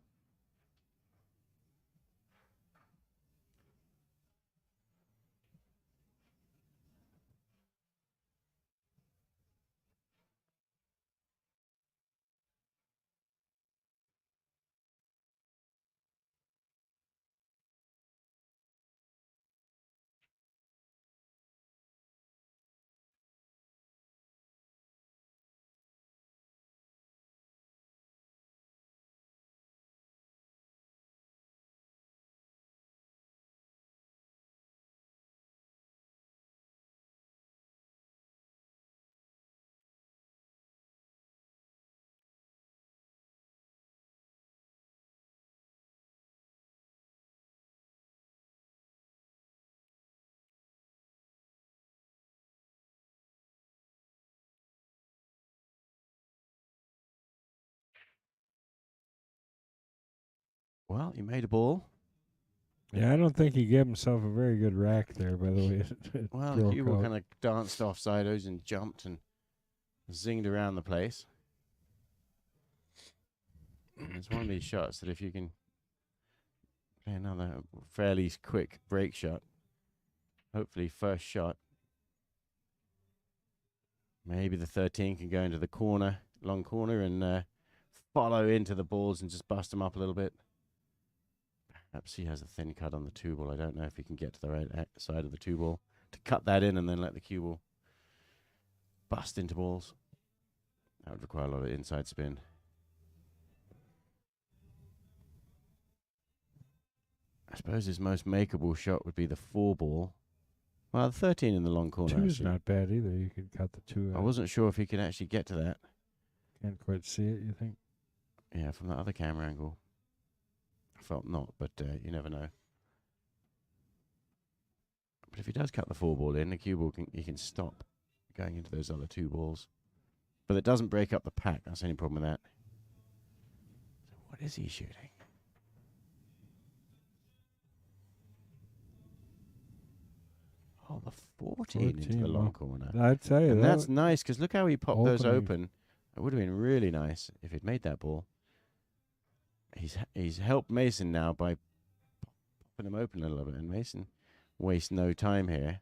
Well, he made a ball. Yeah, I don't think he gave himself a very good rack there, by the way. Well, the cue ball kind of danced off sidos and jumped and zinged around the place. And it's one of these shots that if you can play another fairly quick break shot, hopefully first shot, maybe the 13 can go into the corner, long corner, and follow into the balls and just bust them up a little bit. Perhaps he has a thin cut on the 2-ball. I don't know if he can get to the right side of the 2-ball to cut that in and then let the cue ball bust into balls. That would require a lot of inside spin. I suppose his most makeable shot would be the 4-ball. Well, 13 in the long corner. 2's actually. not bad either. You could cut the 2 out. I wasn't sure if he could actually get to that. Can't quite see it, you think? Yeah, from that other camera angle. I felt not, but you never know. But if he does cut the 4 ball in, the cue ball he can stop going into those other 2 balls. But it doesn't break up the pack. That's the only problem with that. So what is he shooting? Oh, the 14 into the long corner. I'd tell you and that. That's nice, because look how he popped those Opening. open. It would have been really nice if he'd made that ball. He's helped Mason now by popping him open a little bit, and Mason wastes no time here.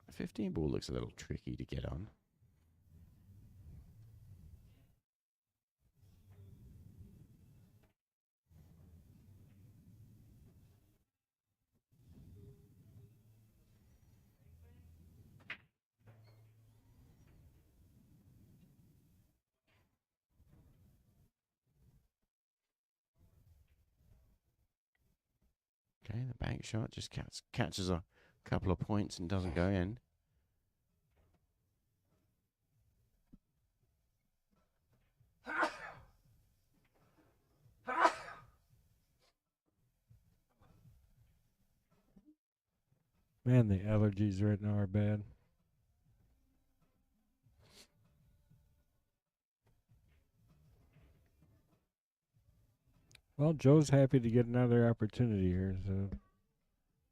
The 15 ball looks a little tricky to get on. Okay, the bank shot just catches a couple of points and doesn't go in. Man, the allergies right now are bad. Well, Joe's happy to get another opportunity here, so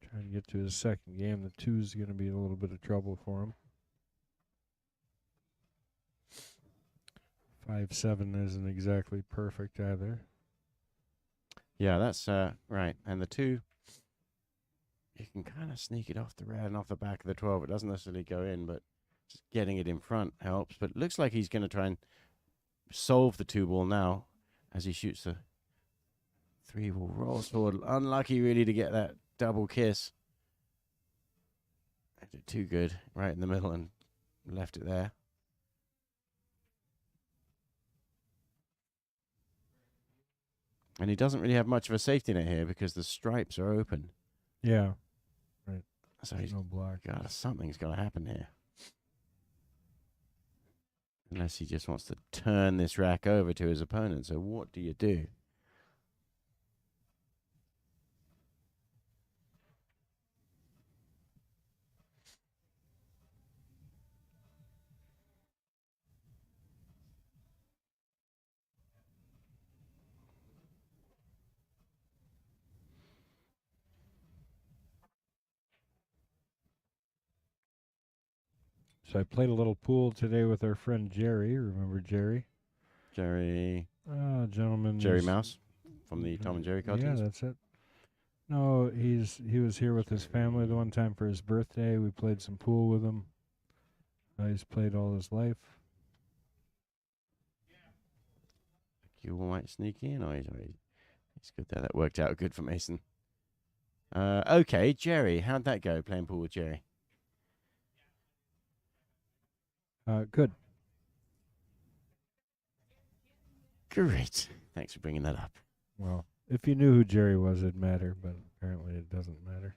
trying to get to his second game. The 2's going to be a little bit of trouble for him. 5-7 isn't exactly perfect either. Yeah, that's right. And the 2, you can kind of sneak it off the red and off the back of the 12. It doesn't necessarily go in, but just getting it in front helps. But it looks like he's going to try and solve the 2 ball now as he shoots the 3 ball. Rolls forward. Unlucky, really, to get that double kiss. I did too good right in the middle and left it there. And he doesn't really have much of a safety net here because the stripes are open. Yeah. Right. So he's no block. Something's got to happen here. Unless he just wants to turn this rack over to his opponent. So what do you do? So I played a little pool today with our friend Jerry. Remember Jerry? Jerry Gentleman. Jerry Mouse from the Tom and Jerry cartoons? Yeah, that's it. No, he was here with his family the one time for his birthday. We played some pool with him. He's played all his life. You might sneak in. Oh, he's good there. That worked out good for Mason. Okay, Jerry, how'd that go, playing pool with Jerry? Good. Great. Thanks for bringing that up. Well, if you knew who Jerry was, it'd matter, but apparently it doesn't matter.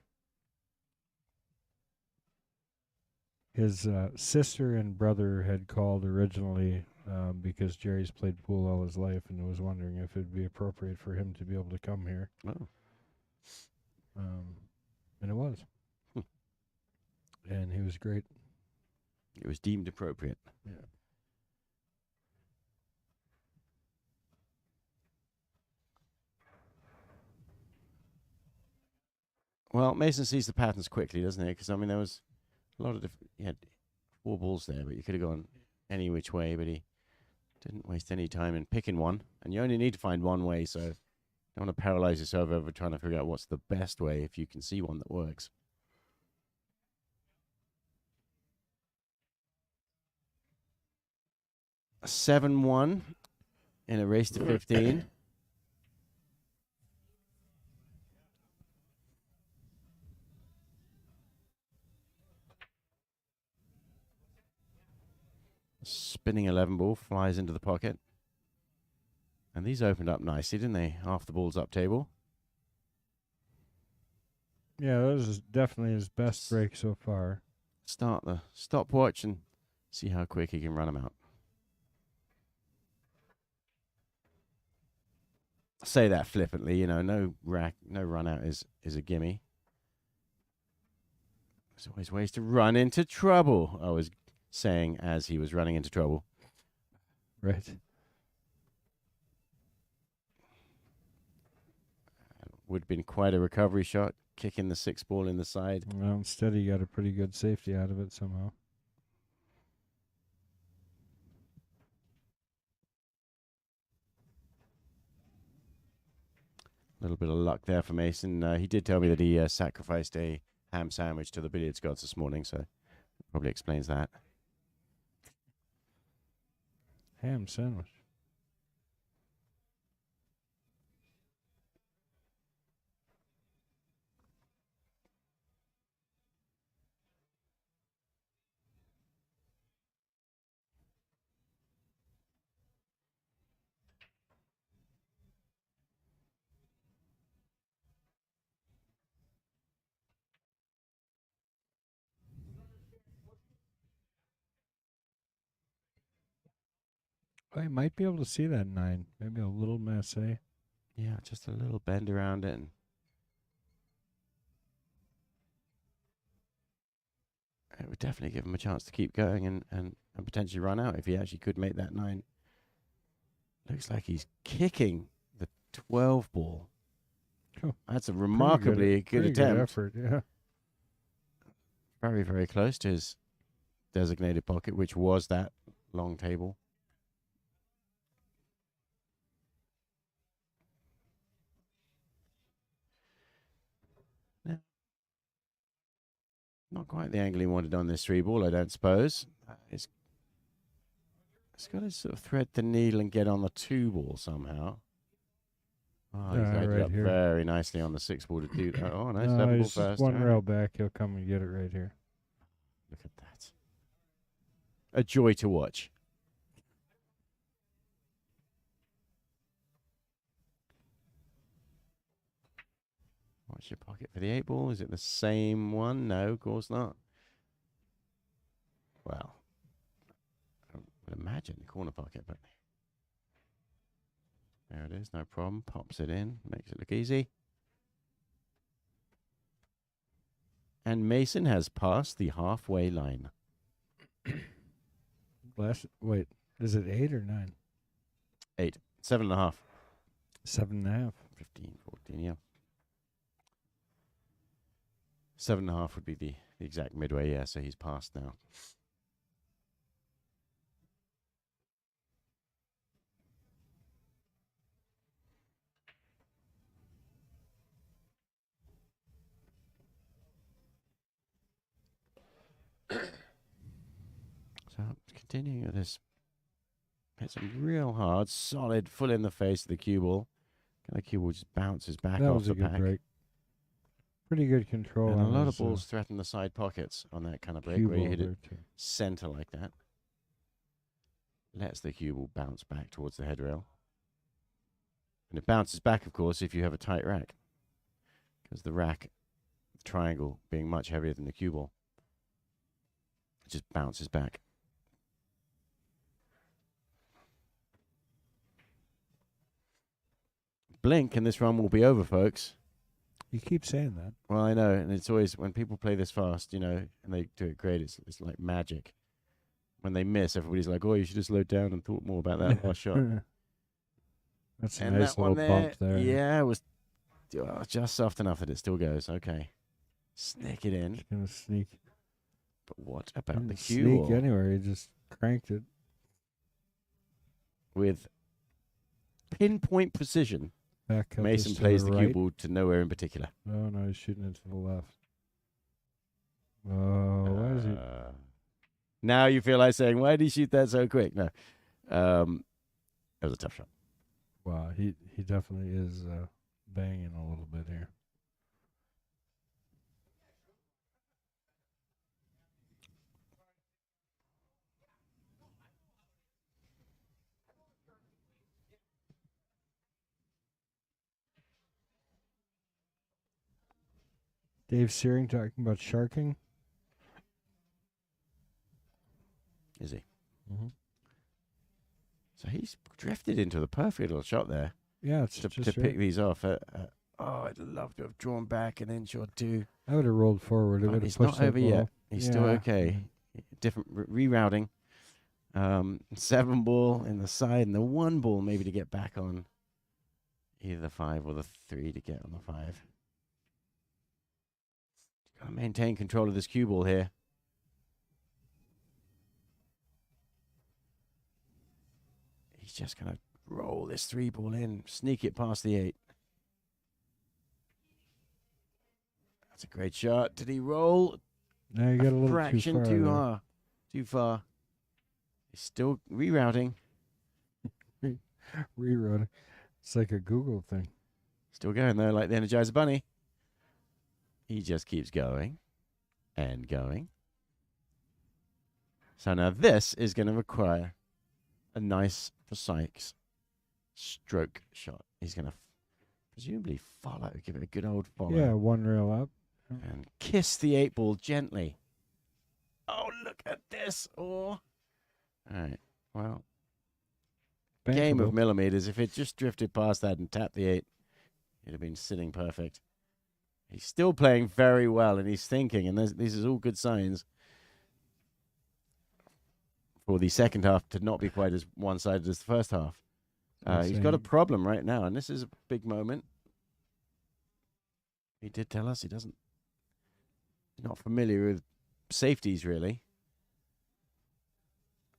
His sister and brother had called originally because Jerry's played pool all his life and was wondering if it'd be appropriate for him to be able to come here. Oh. And it was. And he was great. It was deemed appropriate. Yeah. Well, Mason sees the patterns quickly, doesn't he? Because, I mean, there was a lot of different... He had 4 balls there, but you could have gone any which way, but he didn't waste any time in picking one. And you only need to find one way, so you don't want to paralyze yourself over trying to figure out what's the best way if you can see one that works. A 7-1 in a race to 15. Spinning 11 ball flies into the pocket. And these opened up nicely, didn't they? Half the ball's up table. Yeah, that was definitely his best break so far. Start the stopwatch and see how quick he can run them out. I say that flippantly, you know, no run out is a gimme. There's always ways to run into trouble, I was saying as he was running into trouble. Right. Would have been quite a recovery shot, kicking the 6 ball in the side. Well, instead he got a pretty good safety out of it somehow. A little bit of luck there for Mason. He did tell me that he sacrificed a ham sandwich to the billiards gods this morning, so probably explains that. Ham sandwich. I might be able to see that 9. Maybe a little masse. Yeah, just a little bend around it. And it would definitely give him a chance to keep going and potentially run out if he actually could make that 9. Looks like he's kicking the 12 ball. Oh, that's a remarkably good attempt. Good effort, yeah. Very, very close to his designated pocket, which was that long table. Yeah. Not quite the angle he wanted on this 3 ball, I don't suppose. It's got to sort of thread the needle and get on the 2 ball somehow. Oh, he's laid it up here. very nicely on the 6 ball to do that. Oh, nice 7 ball first. One rail back. He'll come and get it right here. Look at that. A joy to watch. Watch your pocket for the 8 ball. Is it the same one? No, of course not. Well, I would imagine the corner pocket, but there it is. No problem. Pops it in. Makes it look easy. And Mason has passed the halfway line. Wait, is it 8 or 9? 8. 7.5. 7.5. 15, 14, yeah. 7.5 would be the exact midway, yeah, so he's passed now. So continuing with this, hits him real hard, solid, full in the face of the cue ball. The cue ball just bounces back off the pack. That was a good break. Pretty good control. And a lot of balls threaten the side pockets on that kind of break where you hit it center like that. Lets the cue ball bounce back towards the headrail. And it bounces back, of course, if you have a tight rack. Because the rack, the triangle, being much heavier than the cue ball, it just bounces back. Blink and this run will be over, folks. You keep saying that. Well, I know, and it's always, when people play this fast, you know, and they do it great, it's like magic. When they miss, everybody's like, oh, you should have slowed down and thought more about that last shot. That's a nice little bump there. Yeah, it was just soft enough that it still goes. Okay. Sneak it in. Just gonna sneak. But what about the cue? Sneak anywhere, he just cranked it. With pinpoint precision. Mason plays the cue ball to nowhere in particular. Oh, no, he's shooting it to the left. Oh, why is he? Now you feel like saying, why did he shoot that so quick? No. That was a tough shot. Wow, he definitely is banging a little bit here. Dave Searing talking about sharking. Is he? Mm-hmm. So he's drifted into the perfect little shot there. Yeah, it's to just pick these off. I'd love to have drawn back an inch or two. I would have rolled forward. It would have It's pushed not over that ball. yet. He's still okay. Different rerouting. 7 ball in the side and the 1 ball maybe to get back on either the 5 or the 3 to get on the 5. Got to maintain control of this cue ball here. He's just going to roll this 3 ball in, sneak it past the 8. That's a great shot. Did he roll? No, you got a little fraction too far. Too far. He's still rerouting. Rerouting. It's like a Google thing. Still going though, like the Energizer Bunny. He just keeps going and going. So now this is going to require a nice, precise stroke shot. He's going to presumably follow, give it a good old follow. Yeah, 1 rail up. And kiss the 8 ball gently. Oh, look at this. Oh. All right. Well, Bankable. Game of millimeters. If it just drifted past that and tapped the 8, it'd have been sitting perfect. He's still playing very well, and he's thinking, and these are all good signs for the second half to not be quite as one-sided as the first half. He's got a problem right now, and this is a big moment. He did tell us he's not familiar with safeties, really.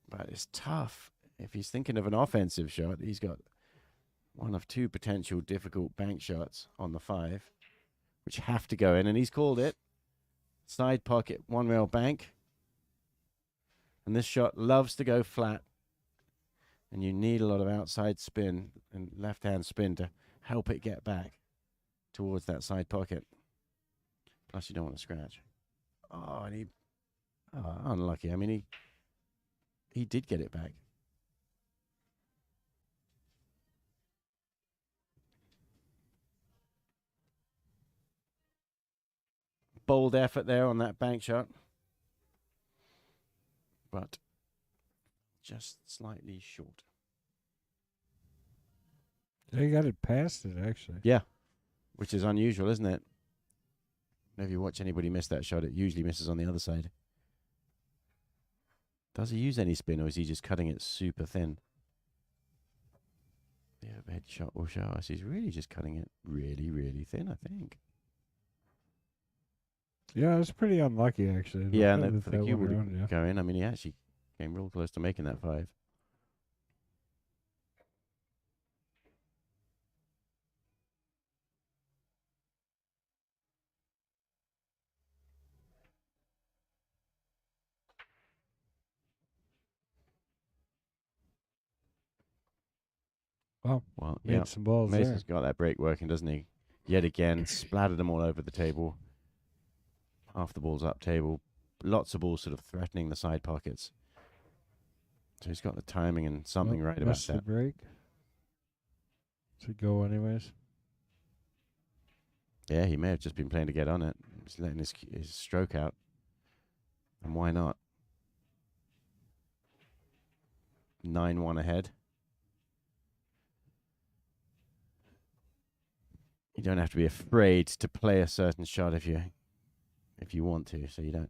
But it's tough. If he's thinking of an offensive shot, he's got one of 2 potential difficult bank shots on the 5, which have to go in, and he's called it. Side pocket, 1 rail bank. And this shot loves to go flat, and you need a lot of outside spin and left-hand spin to help it get back towards that side pocket. Plus, you don't want to scratch. Oh, and unlucky. I mean, he did get it back. Bold effort there on that bank shot. But just slightly short. They got it past it, actually. Yeah, which is unusual, isn't it? Whenever you watch anybody miss that shot, it usually misses on the other side. Does he use any spin, or is he just cutting it super thin? The overhead shot will show us he's really just cutting it really, really thin, I think. Yeah, it's pretty unlucky, actually. Yeah, and for the cue would go in. I mean, he actually came real close to making that 5. Wow. Well, yeah. Some balls Mason's got that break working, doesn't he? Yet again, splattered them all over the table. Half the balls up table. Lots of balls sort of threatening the side pockets. So he's got the timing and something right about that. The break. To go anyways. Yeah, he may have just been playing to get on it. He's letting his stroke out. And why not? 9-1 ahead. You don't have to be afraid to play a certain shot if you want to, so you don't.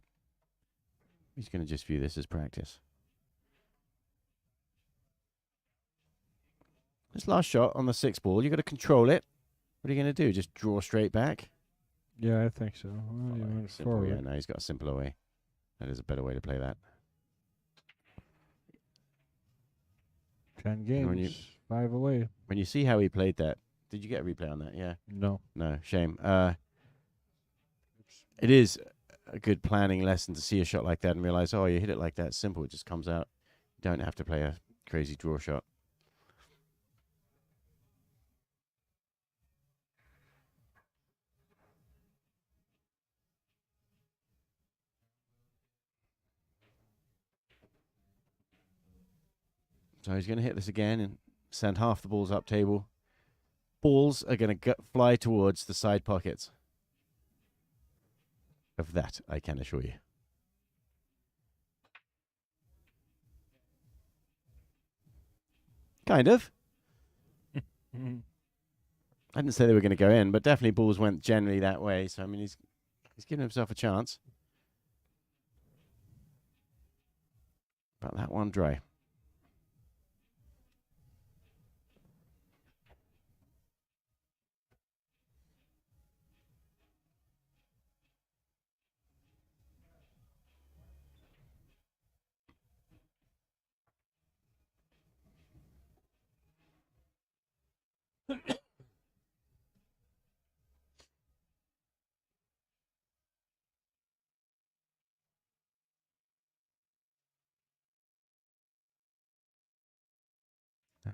He's going to just view this as practice. This last shot on the 6 ball, you've got to control it. What are you going to do? Just draw straight back? Yeah, I think so. Well, you went forward. Yeah, no, he's got a simpler way. That is a better way to play that. 10 games, 5 away. When you see how he played that, did you get a replay on that? Yeah. No. No, shame. It is a good planning lesson to see a shot like that and realize, oh, you hit it like that. Simple. It just comes out. You don't have to play a crazy draw shot. So he's going to hit this again and send half the balls up table. Balls are going to fly towards the side pockets. Of that, I can assure you. Kind of. I didn't say they were going to go in, but definitely balls went generally that way. So, I mean, he's giving himself a chance. But that one dry.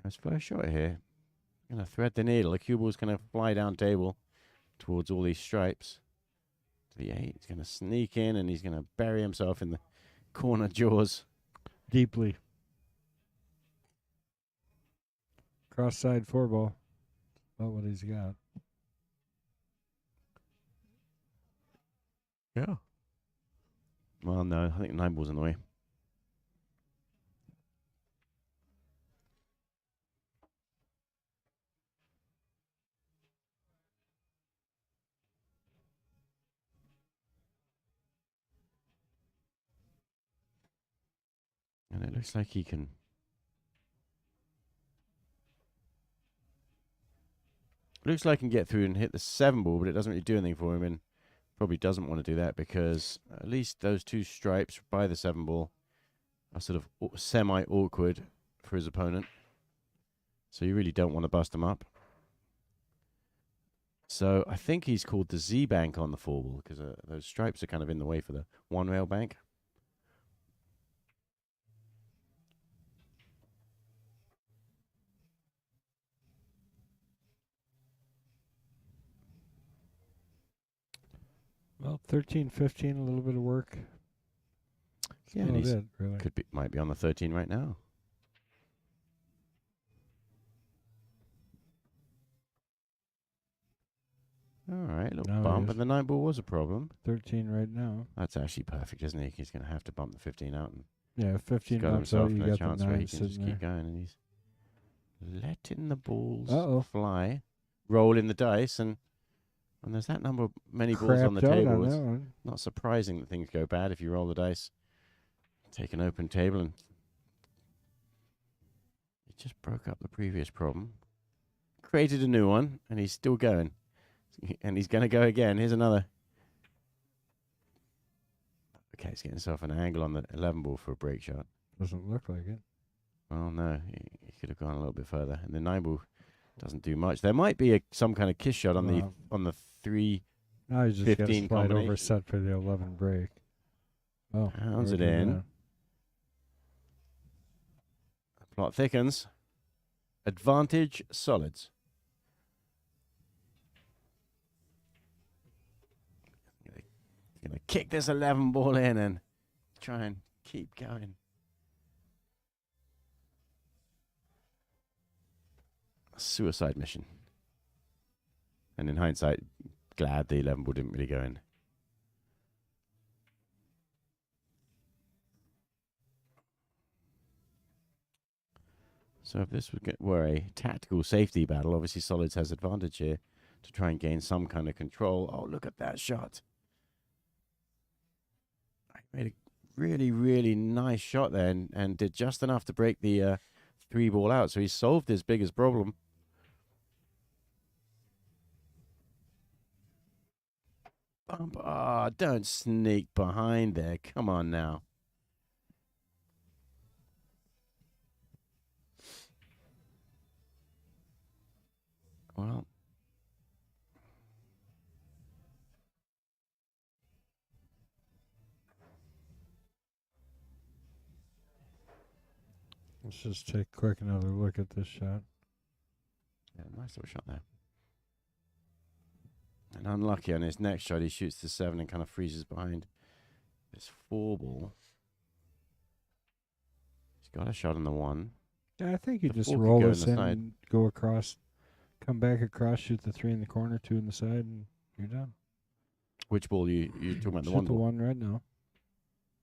Nice first shot here. Going to thread the needle. The cue ball's going to fly down table towards all these stripes. To the 8. He's going to sneak in and he's going to bury himself in the corner jaws. Deeply. Cross side 4 ball. About what he's got. Yeah. Well, no, I think 9 ball's in the way. And it looks like he can. Looks like he can get through and hit the 7 ball, but it doesn't really do anything for him. And probably doesn't want to do that because at least those 2 stripes by the 7 ball are sort of semi-awkward for his opponent. So you really don't want to bust him up. So I think he's called the Z bank on the 4 ball because those stripes are kind of in the way for the 1 rail bank. Well, 13, 15, a little bit of work. Yeah, and he's really. Might be on the 13 right now. All right, a little bump, and the 9 ball was a problem. 13 right now. That's actually perfect, isn't he? He's going to have to bump the 15 out. And yeah, 15 got bumps himself out, you a got chance the where 9 he can just keep going, and he's letting the balls fly, roll in the dice, and there's that number of many balls on the table. It's not surprising that things go bad if you roll the dice. Take an open table, and it just broke up the previous problem. Created a new one, and he's still going. And he's going to go again. Here's another. Okay, he's getting himself an angle on the 11 ball for a break shot. Doesn't look like it. Well, no, he could have gone a little bit further. And the 9 ball doesn't do much. There might be some kind of kiss shot on the 3. No, he's just got to slide over set for the 11 break. Oh, pounds it in. The plot thickens. Advantage solids. Going to kick this 11 ball in and try and keep going. A suicide mission. And in hindsight, glad the 11 ball didn't really go in. So if this were a tactical safety battle, obviously Solids has advantage here to try and gain some kind of control. Oh, look at that shot. Made a really, really nice shot there and did just enough to break the 3 ball out. So he solved his biggest problem. Bump. Ah, don't sneak behind there. Come on now. Well. Let's just take a quick another look at this shot. Yeah, nice little shot there. And unlucky on his next shot, he shoots the 7 and kind of freezes behind this 4 ball. He's got a shot on the 1. Yeah, I think you just roll this in and go across, come back across, shoot the 3 in the corner, 2 in the side, and you're done. Which ball you talking about? The Shoot one the ball? one right now.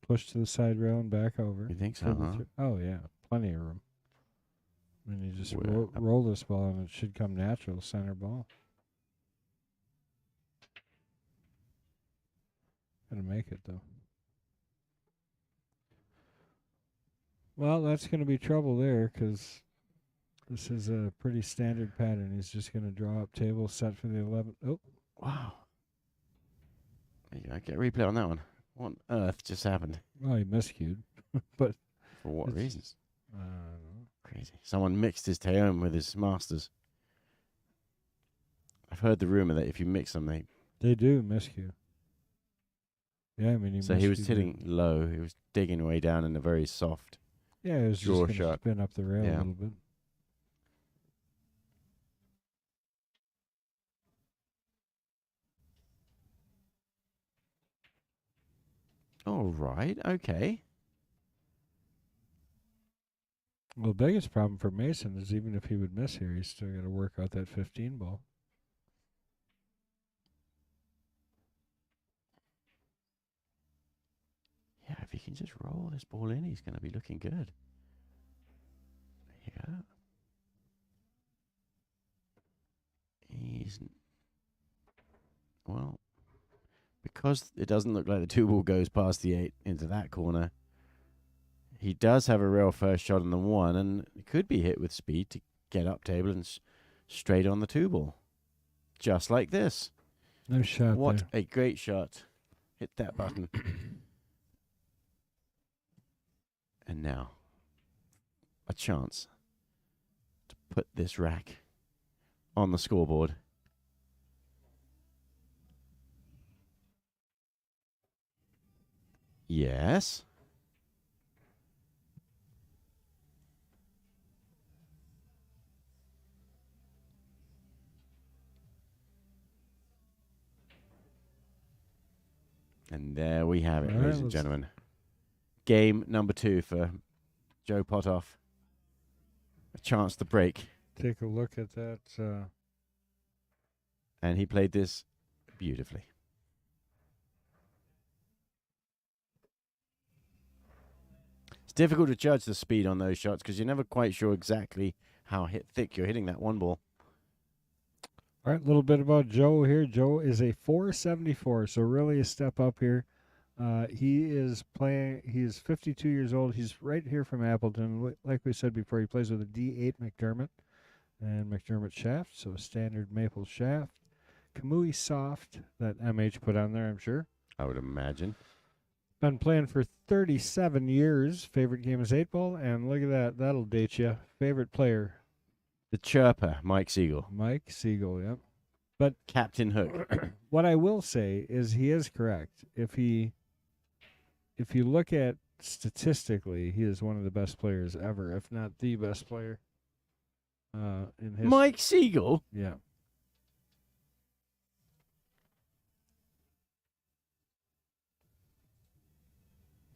Push to the side rail and back over. You think so? Further Huh? through. Oh yeah, plenty of room. I mean, you just Well, roll this ball and it should come natural center ball. Gonna make it though. Well, that's gonna be trouble there because this is a pretty standard pattern. He's just gonna draw up table set for the 11th. Oh, wow. There you go. Get a replay on that one. What on earth just happened? well, he miscued, but For what reasons? I don't know. Crazy. Someone mixed his Teom with his Masters. I've heard the rumor that if you mix them, They do miscue. Yeah, I mean, so he was hitting low. He was digging way down in a very soft. Yeah, it was draw just gonna shot. spin up the rail a Yeah. little bit. All right. Okay. Well, the biggest problem for Mason is even if he would miss here, he's still got to work out that 15 ball. Yeah, if he can just roll this ball in, he's going to be looking good. There you go. Well, because it doesn't look like the 2 ball goes past the 8 into that corner, he does have a real first shot on the 1, and it could be hit with speed to get up table and straight on the 2 ball. Just like this. Nice shot What there. a great shot. Hit that button. And now, a chance to put this rack on the scoreboard. Yes. And there we have it, All right, ladies and let's- gentlemen. Game number 2 for Joe Potthoff. A chance to break. Take a look at that. And he played this beautifully. It's difficult to judge the speed on those shots because you're never quite sure exactly how thick you're hitting that 1 ball. All right, a little bit about Joe here. Joe is a 474, so really a step up here. He is playing. He is 52 years old. He's right here from Appleton. Like we said before, he plays with a D8 McDermott and McDermott shaft, so a standard maple shaft. Kamui soft that MH put on there, I'm sure. I would imagine. Been playing for 37 years. Favorite game is 8-ball, and look at that. That'll date you. Favorite player, The chirper, Mike Siegel. Mike Siegel, yep. But Captain Hook. what I will say is he is correct. If you look at statistically, he is one of the best players ever, if not the best player. In his Mike Siegel? yeah.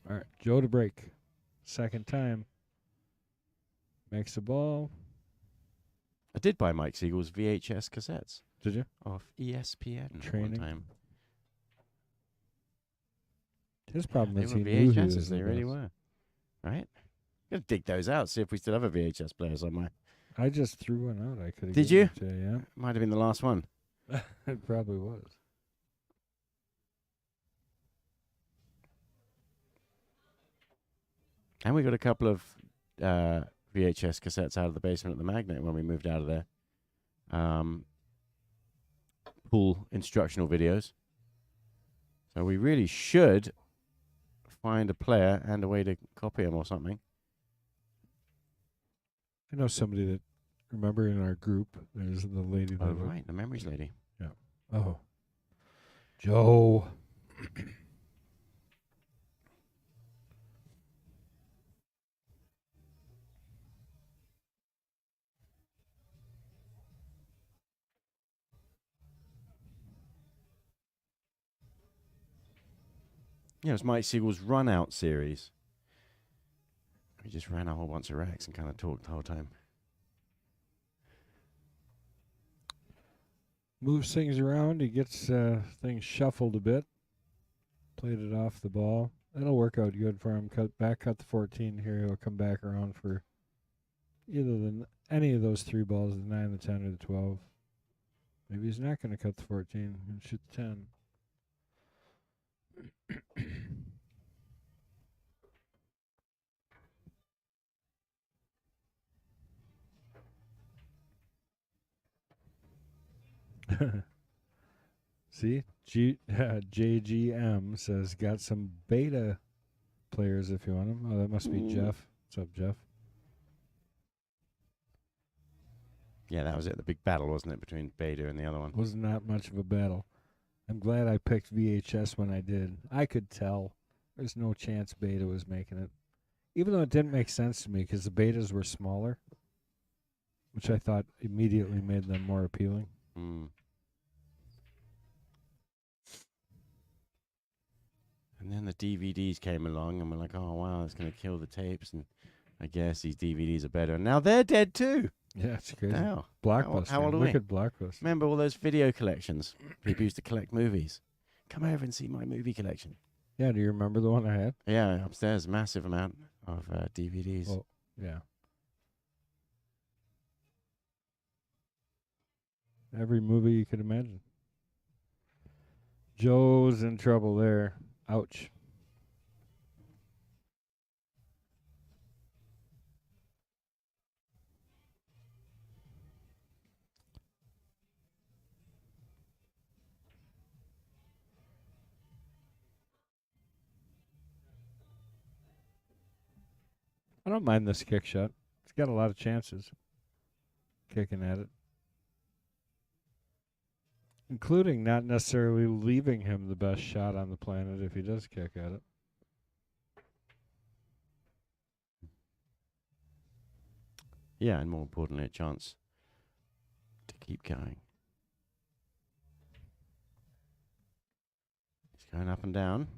All right, Joe to break. Second time. Makes the ball. I did buy Mike Siegel's VHS cassettes Did you? off ESPN Training. one time. His problem They is were he knew he VHSs, was they the really best. were. Right? Gotta dig those out, see if we still have a VHS player somewhere. I just threw one out. I could have. Did you? Yeah, Might have been the last one. it probably was. And we got a couple of VHS cassettes out of the basement at the Magnet when we moved out of there. Pool instructional videos. So we really should find a player and a way to copy them or something. I know somebody that, remember in our group, there's the lady that. Oh, right, the memories lady. Oh. Joe. Yeah, it was Mike Siegel's Run Out series. We just ran a whole bunch of racks and kind of talked the whole time. moves things around. He gets things shuffled a bit. Played it off the ball. That'll work out good for him. Cut the 14 here. He'll come back around for any of those 3 balls, the 9, the 10, or the 12. Maybe he's not going to cut the 14 and shoot the 10. See, JGM says got some beta players if you want them. Oh, that must be Jeff. What's up, Jeff? Yeah, that was it. The big battle, wasn't it, between beta and the other one? Wasn't that much of a battle. I'm glad I picked VHS when I did. I could tell there's no chance beta was making it, even though it didn't make sense to me because the betas were smaller, which I thought immediately made them more appealing. Mm. And then the DVDs came along, and we're like, oh, wow, it's going to kill the tapes. And I guess these DVDs are better. And now they're dead, too. Yeah, it's crazy. Now, Blockbuster. How old are we? Look at Blockbuster. Remember all those video collections? People used to collect movies. Come over and see my movie collection. Yeah, do you remember the one I had? Yeah, upstairs, massive amount of DVDs. Oh, yeah. Every movie you could imagine. Joe's in trouble there. Ouch. I don't mind this kick shot. It's got a lot of chances kicking at it, including not necessarily leaving him the best shot on the planet if he does kick at it. Yeah, and more importantly, a chance to keep going. He's going up and down.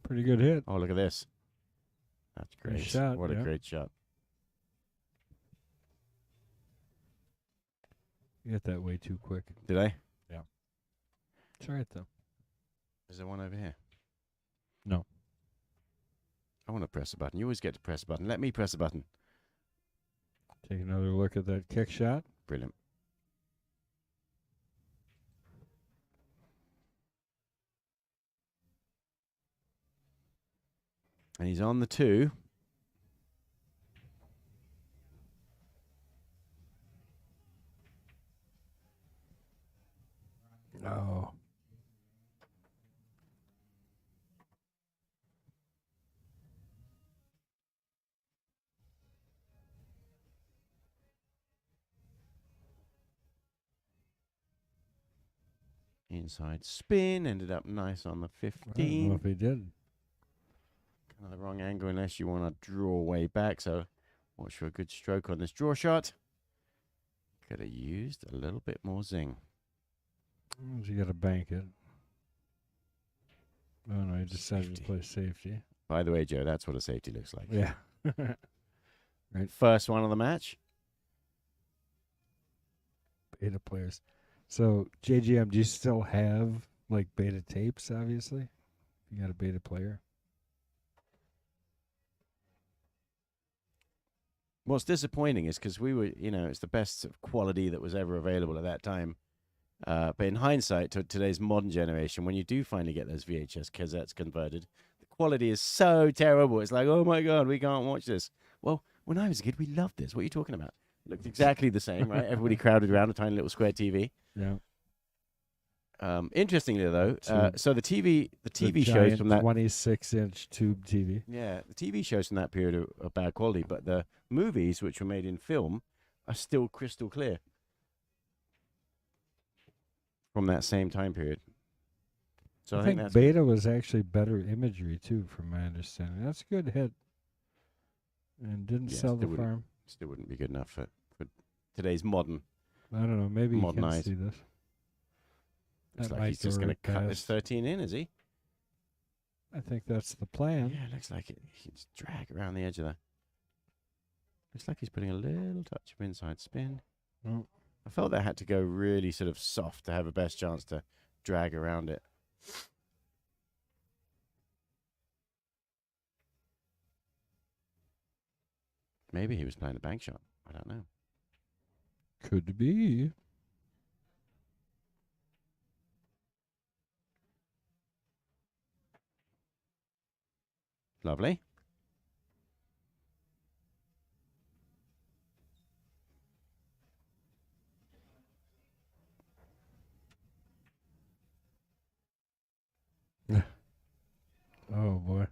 Pretty good hit. Oh, look at this. That's great. Nice shot, What a great shot. You hit that way too quick. Did I? Yeah. It's all right, though. Is there one over here? No. I want to press a button. You always get to press a button. Let me press a button. Take another look at that kick shot. Brilliant. And he's on the 2. Oh. Inside spin. Ended up nice on the 15. I don't know if he did. Kind of the wrong angle unless you want to draw way back. So watch for a good stroke on this draw shot. Could have used a little bit more zing. You got to bank it. Oh, no, he decided to play safety. By the way, Joe, that's what a safety looks like. Yeah. Right. First one of the match. Beta players. So, JGM, do you still have, like, beta tapes, obviously? You got a beta player? What's disappointing is because we were, it's the best sort of quality that was ever available at that time. But in hindsight, to today's modern generation, when you do finally get those VHS cassettes converted, the quality is so terrible. It's like, oh, my God, we can't watch this. Well, when I was a kid, we loved this. What are you talking about? It looked exactly the same, right? Everybody crowded around a tiny little square TV. Yeah. Interestingly, though, so the TV the shows from that 26-inch tube TV. Yeah, the TV shows from that period are bad quality, but the movies, which were made in film, are still crystal clear from that same time period. So I think that's beta was actually better imagery too, from my understanding. That's a good hit, and didn't sell the farm. Still wouldn't be good enough for today's modern. I don't know. Maybe you can see this. Looks like he's just going to cut this 13 in, is he? I think that's the plan. Yeah, it looks like it. He can just drag around the edge of that. Looks like he's putting a little touch of inside spin. Oh. I felt that had to go really sort of soft to have a best chance to drag around it. Maybe he was playing a bank shot. I don't know. Could be. Lovely. Oh boy.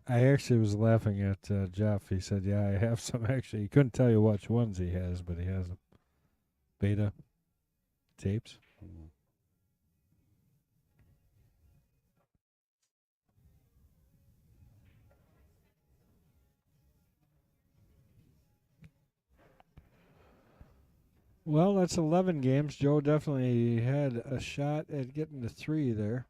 I actually was laughing at Jeff. He said, "Yeah, I have some." Actually, he couldn't tell you which ones he has, but he has them. Beta tapes. Well, that's 11 games. Joe definitely had a shot at getting to 3 there.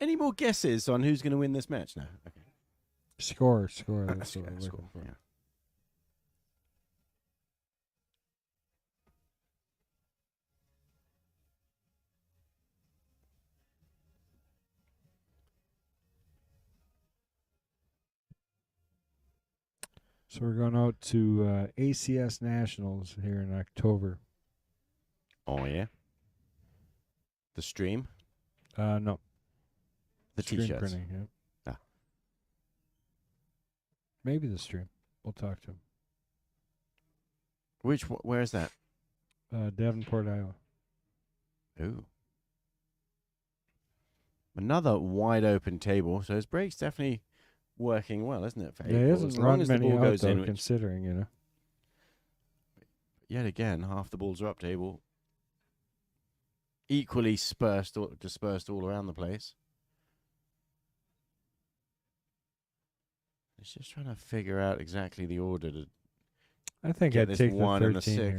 Any more guesses on who's going to win this match now? Okay. Score. That's what we're looking for. Yeah. So we're going out to ACS Nationals here in October. Oh, yeah. The stream? No. The Screen T-shirts? printing, yeah. Ah. Maybe the stream. We'll talk to him. Where is that? Davenport, Iowa. Ooh. Another wide open table. So his break's definitely working well, isn't it? For Yeah, he hasn't run many out, though, considering, you know. Yet again, half the balls are up table. Equally dispersed all around the place. He's just trying to figure out exactly the order to I think get I'd take the 1 13 and the 6. here.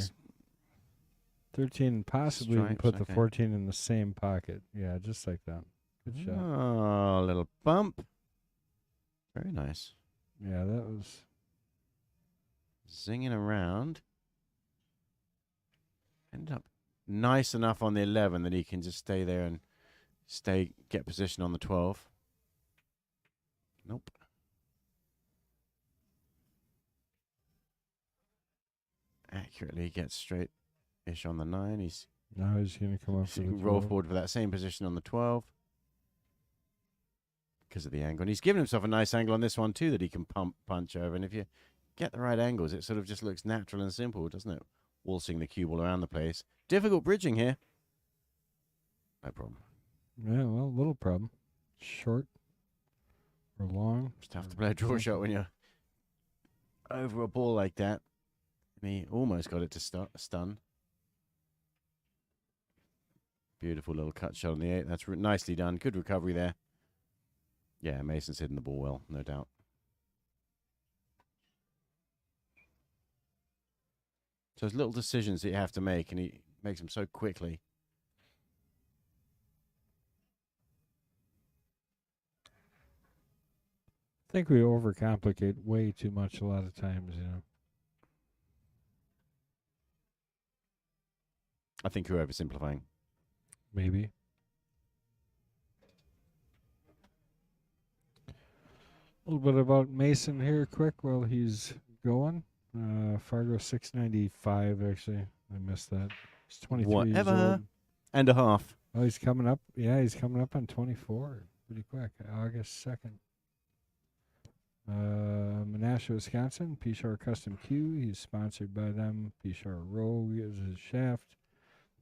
13 and possibly even put the 14 in the same pocket. Yeah, just like that. Good shot. Oh, a little bump. Very nice. Yeah, that was Zinging around. Ended up nice enough on the 11 that he can just stay there and get position on the 12. Nope. Accurately gets straight-ish on the 9. Now he's going to come up for the 12. Roll forward for that same position on the 12 because of the angle. And he's given himself a nice angle on this one too that he can punch over. And if you get the right angles, it sort of just looks natural and simple, doesn't it? Waltzing the cue ball around the place. Difficult bridging here. No problem. Yeah, well, little problem. Short or long. It's tough to play a draw shot when you're over a ball like that. And he almost got it to stun. Beautiful little cut shot on the 8. That's nicely done. Good recovery there. Yeah, Mason's hitting the ball well, no doubt. So there's little decisions that you have to make, and he makes them so quickly. I think we overcomplicate way too much a lot of times, you know. I think you're oversimplifying. Maybe. A little bit about Mason here, quick, while he's going. Fargo 695, actually. I missed that. He's 23 years old. And a half. Oh, he's coming up. Yeah, he's coming up on 24 pretty quick. August 2nd. Menasha, Wisconsin. P-Shore Custom Q. He's sponsored by them. P-Shore Rogue is his shaft.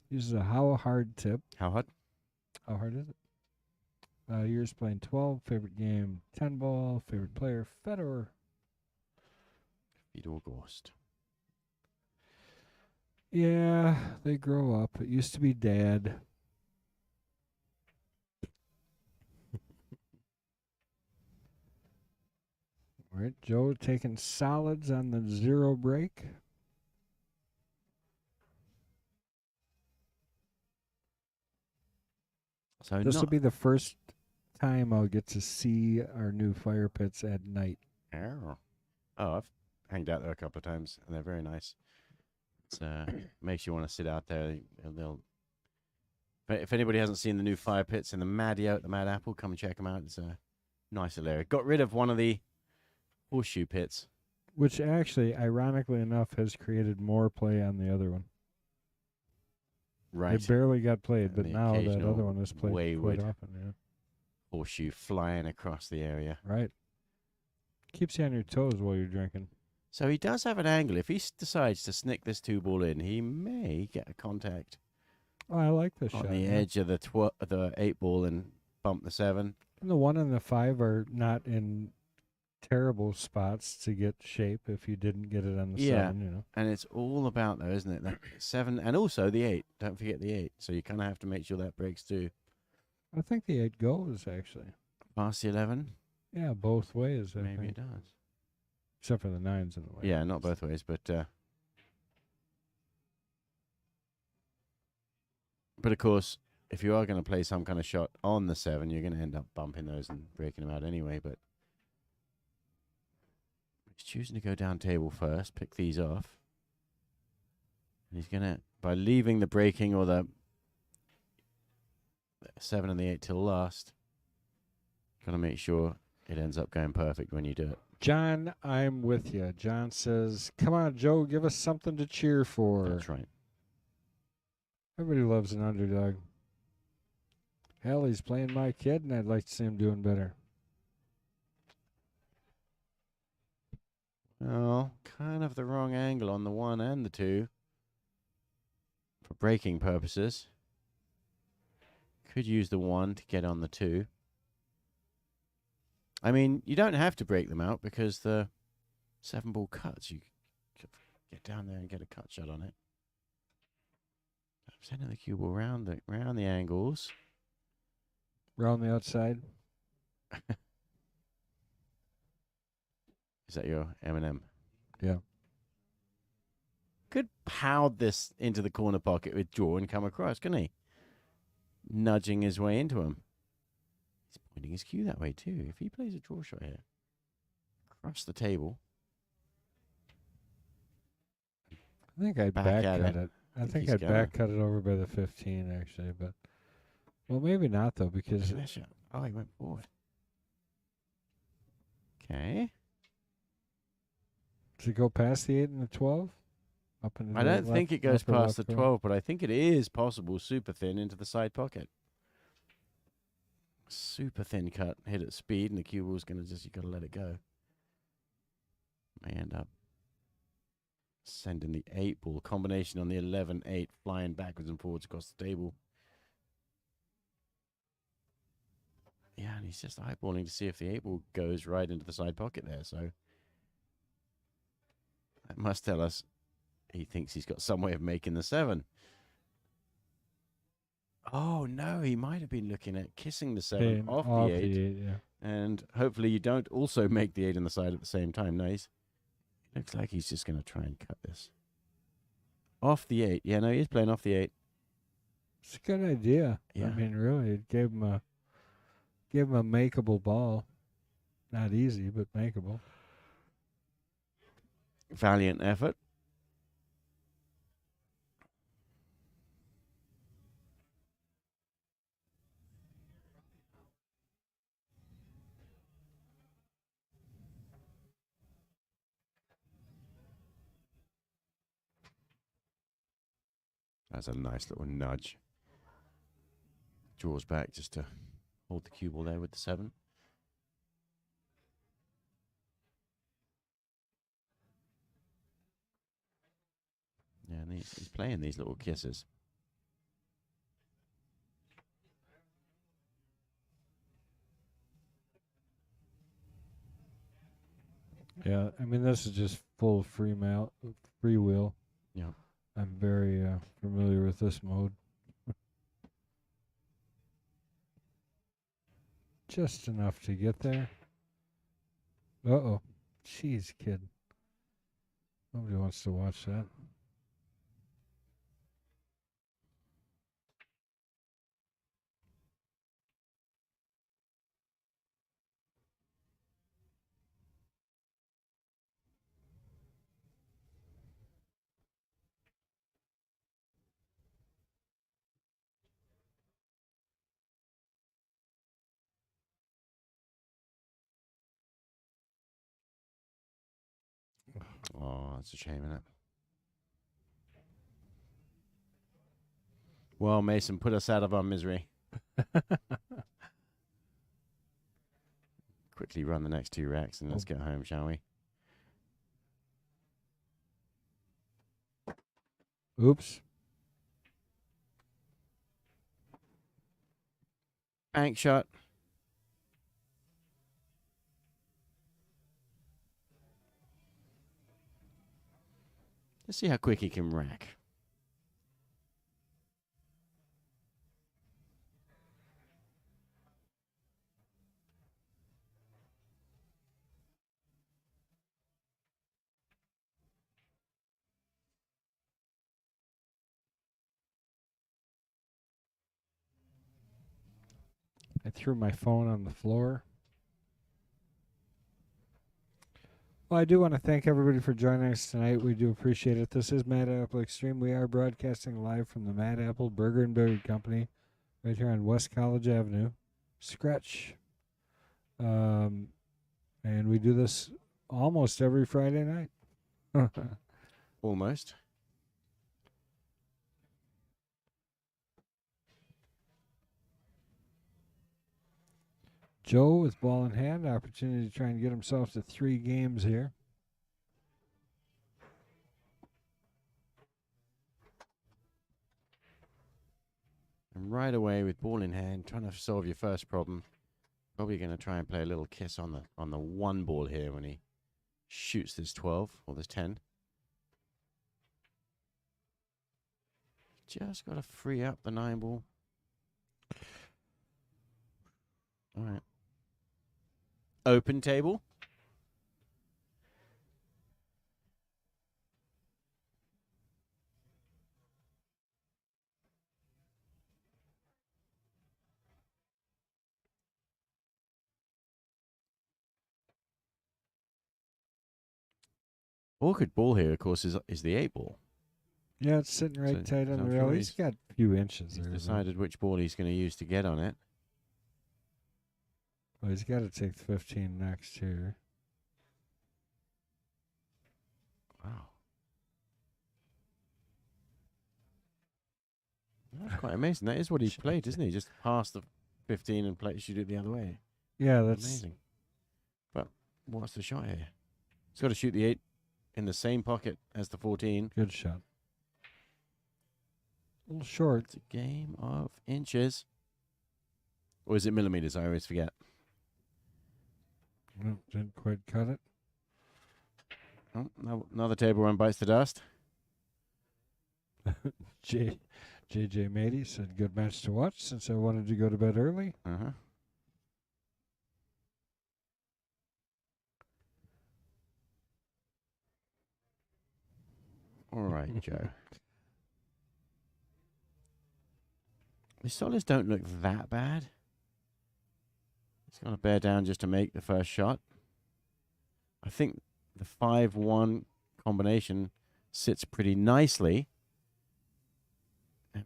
Uses a How Hard tip. How hard? How hard is it? Years playing 12. Favorite game, 10 ball. Favorite player, Fedor. Fedor Ghost. Yeah, they grow up. It used to be Dad. All right, Joe taking solids on the 0 break. So This will be the first time I'll get to see our new fire pits at night. Oh, I've hanged out there a couple of times, and they're very nice. It makes you want to sit out there. If anybody hasn't seen the new fire pits in the Madio at the Mad Apple, come and check them out. It's a nice little area. Got rid of one of the horseshoe pits. Which actually, ironically enough, has created more play on the other one. Right. It barely got played, And but the now that occasional other one is played wayward quite often. Yeah. horseshoe flying across the area. Right. Keeps you on your toes while you're drinking. So he does have an angle. If he decides to snick this 2-ball in, he may get a contact. Oh, I like this on shot. the edge of the 8-ball and bump the 7. And the 1 and the 5 are not in terrible spots to get shape if you didn't get it on the 7, you know. And it's all about, though, isn't it? That 7 and also the 8. Don't forget the 8. So you kind of have to make sure that breaks too. I think the 8 goes, actually. Past the 11? Yeah, both ways. Maybe it does. Except for the 9s in the way. Yeah, not both ways, but of course, if you are going to play some kind of shot on the 7, you're going to end up bumping those and breaking them out anyway. But he's choosing to go down table first, pick these off. And he's going to, by leaving the breaking or the 7 and the 8 till last, got to make sure it ends up going perfect when you do it. John, I'm with you. John says, come on, Joe, give us something to cheer for. That's right. Everybody loves an underdog. Hell, he's playing my kid, and I'd like to see him doing better. Well, kind of the wrong angle on the 1 and the 2 for breaking purposes. Could use the 1 to get on the 2. I mean, you don't have to break them out because the 7-ball cuts. You get down there and get a cut shot on it. Sending the cue ball round the angles. Round the outside. Is that your M&M? Yeah. Could pound this into the corner pocket with draw and come across, couldn't he? Nudging his way into him. He's pointing his cue that way too. If he plays a draw shot here, across the table. I think I'd back cut it. I think I'd back cut it over by the 15, actually. But well, maybe not, though, because... Oh, he went forward. Okay. Does it go past the 8 and the 12? Up into I don't think it goes past the 12, but I think it is possible super thin into the side pocket. Super thin cut, hit at speed, and the cue ball's going to just, you got to let it go. May end up sending the 8-ball combination on the 11-8, flying backwards and forwards across the table. Yeah, and he's just eyeballing to see if the 8-ball goes right into the side pocket there. So that must tell us he thinks he's got some way of making the 7. Oh, no, he might have been looking at kissing the 7 off the 8. Yeah. And hopefully you don't also make the 8 on the side at the same time. No, looks like he's just going to try and cut this. Off the 8. Yeah, no, he is playing off the 8. It's a good idea. Yeah. I mean, really, it gave him a makeable ball. Not easy, but makeable. Valiant effort. That's a nice little nudge. Draws back just to hold the cue ball there with the 7. Yeah, and he's playing these little kisses. Yeah, I mean, this is just full free wheel. Yeah. I'm very familiar with this mode. Just enough to get there. Uh-oh. Jeez, kid. Nobody wants to watch that. Oh, that's a shame, isn't it? Well, Mason, put us out of our misery. Quickly run the next 2 racks and let's get home, shall we? Oops. Bank shot. Let's see how quick he can rack. I threw my phone on the floor. Well, I do want to thank everybody for joining us tonight. We do appreciate it. This is Mad Apple Xtreme. We are broadcasting live from the Mad Apple Burger and Berry Company right here on West College Avenue. Scratch. And we do this almost every Friday night. Almost. Joe with ball in hand, opportunity to try and get himself to 3 games here. And right away with ball in hand, trying to solve your first problem. Probably going to try and play a little kiss on the 1 ball here when he shoots this 12 or this 10. Just got to free up the 9 ball. All right. Open table. Awkward ball here, of course, is the 8 ball. Yeah, it's sitting right So- tight so on the I'm rail. sure He's got a few inches He's there. decided which ball he's going to use to get on it. Well, he's got to take the 15 next here. Wow. That's quite amazing. That is what he played, isn't he? Just pass the 15 and shoot it the other way. Yeah, that's Amazing. But what's the shot here? He's got to shoot the 8 in the same pocket as the 14. good shot. A little short. It's a game of inches. Or is it millimeters? I always forget. Well, didn't quite cut it. Oh, no, another table run bites the dust. JJ Matey said, good match to watch since I wanted to go to bed early. Uh-huh. All right, Joe. The solids don't look that bad. He's got to bear down just to make the first shot. I think the 5-1 combination sits pretty nicely.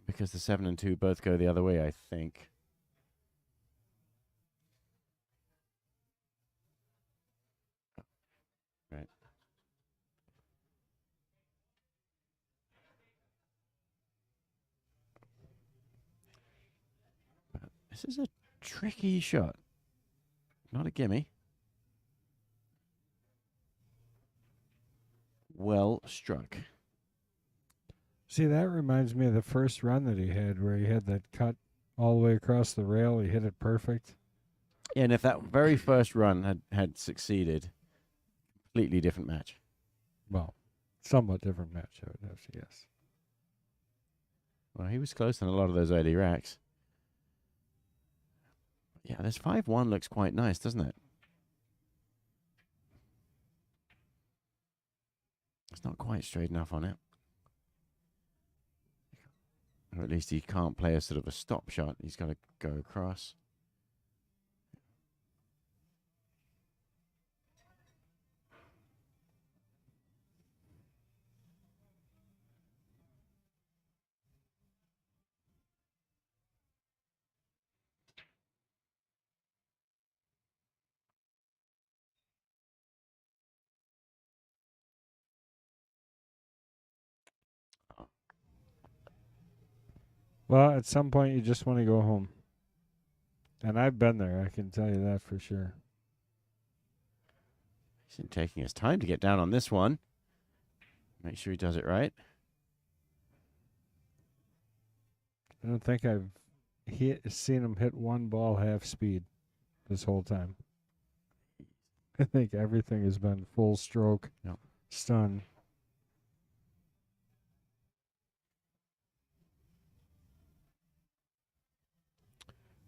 Because the 7 and 2 both go the other way, I think. Right. But this is a tricky shot. Not a gimme. Well struck. See, that reminds me of the first run that he had where he had that cut all the way across the rail. He hit it perfect. Yeah, and if that very first run had succeeded, completely different match. Well, somewhat different match, I would have to guess. Well, he was close in a lot of those early racks. Yeah, this 5-1 looks quite nice, doesn't it? It's not quite straight enough on it. Or at least he can't play a sort of a stop shot. He's got to go across. Well, at some point you just want to go home. And I've been there, I can tell you that for sure. He's taking his time to get down on this one. Make sure he does it right. I don't think I've seen him hit one ball half speed this whole time. I think everything has been full stroke, stun.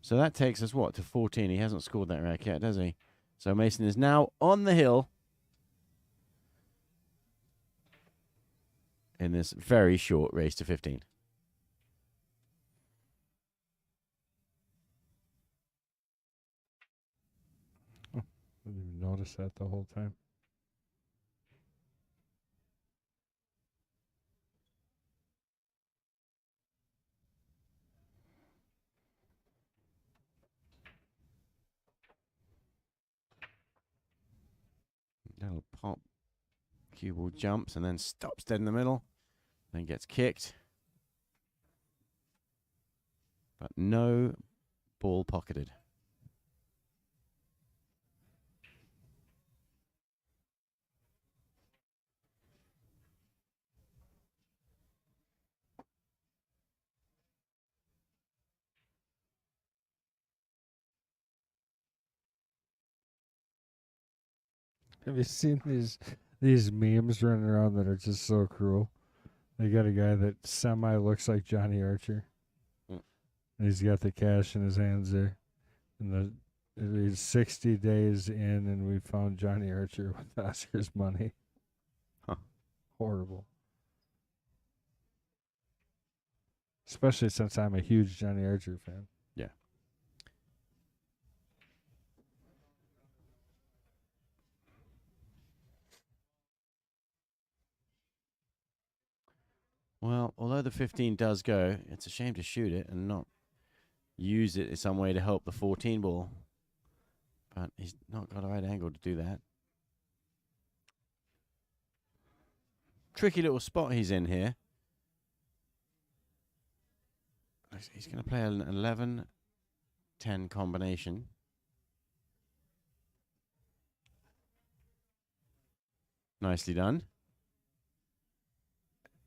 So that takes us, what, to 14. He hasn't scored that rack yet, does he? So Mason is now on the hill in this very short race to 15. I didn't even notice that the whole time. Little pop. Cue ball jumps and then stops dead in the middle. Then gets kicked. But no ball pocketed. Have you seen these memes running around that are just so cruel? They got a guy that semi looks like Johnny Archer. And he's got the cash in his hands there. And he's 60 days in, and we found Johnny Archer with Oscar's money. Huh. Horrible. Especially since I'm a huge Johnny Archer fan. Yeah. Well, although the 15 does go, it's a shame to shoot it and not use it in some way to help the 14 ball. But he's not got a right angle to do that. Tricky little spot he's in here. He's going to play an 11-10 combination. Nicely done.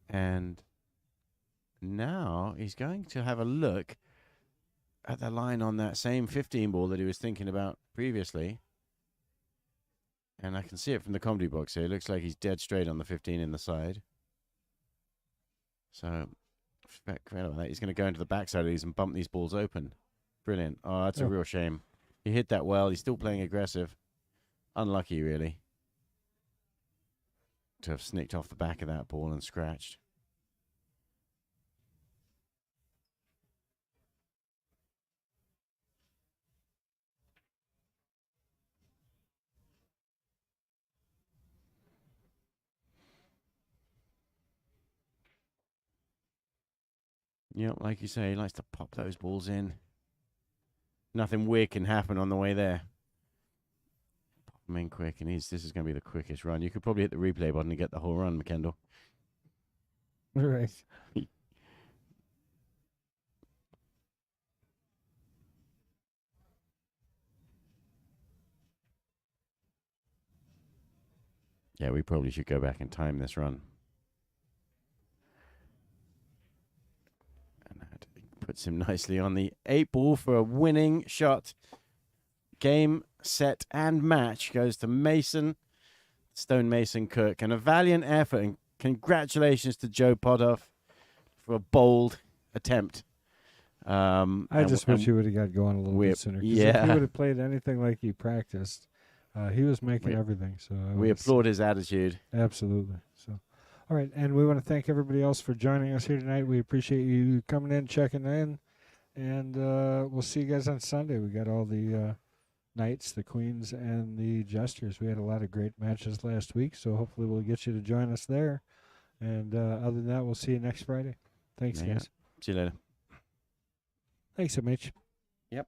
And now he's going to have a look at the line on that same 15 ball that he was thinking about previously. And I can see it from the comedy box here. It looks like he's dead straight on the 15 in the side. So, forget about that. He's going to go into the backside of these and bump these balls open. Brilliant. Oh, that's a real shame. He hit that well. He's still playing aggressive. Unlucky, really, to have snicked off the back of that ball and scratched. Yep, like you say, he likes to pop those balls in. Nothing weird can happen on the way there. Pop them in quick, and this is going to be the quickest run. You could probably hit the replay button and get the whole run, McKendall. Right. Yeah, we probably should go back and time this run. And that puts him nicely on the 8 ball for a winning shot. Game, set, and match goes to Mason, Stone Mason Cook. And a valiant effort, and congratulations to Joe Potthoff for a bold attempt. I just wish he would have got going a little bit sooner. Yeah. If he would have played anything like he practiced, he was making everything. So we applaud his attitude. Absolutely. So, all right, and we want to thank everybody else for joining us here tonight. We appreciate you coming in, checking in, and we'll see you guys on Sunday. We got all the Knights, the Queens, and the Jesters. We had a lot of great matches last week, so hopefully we'll get you to join us there. And other than that, we'll see you next Friday. Thanks, guys. See you later. Thanks, Mitch. Yep.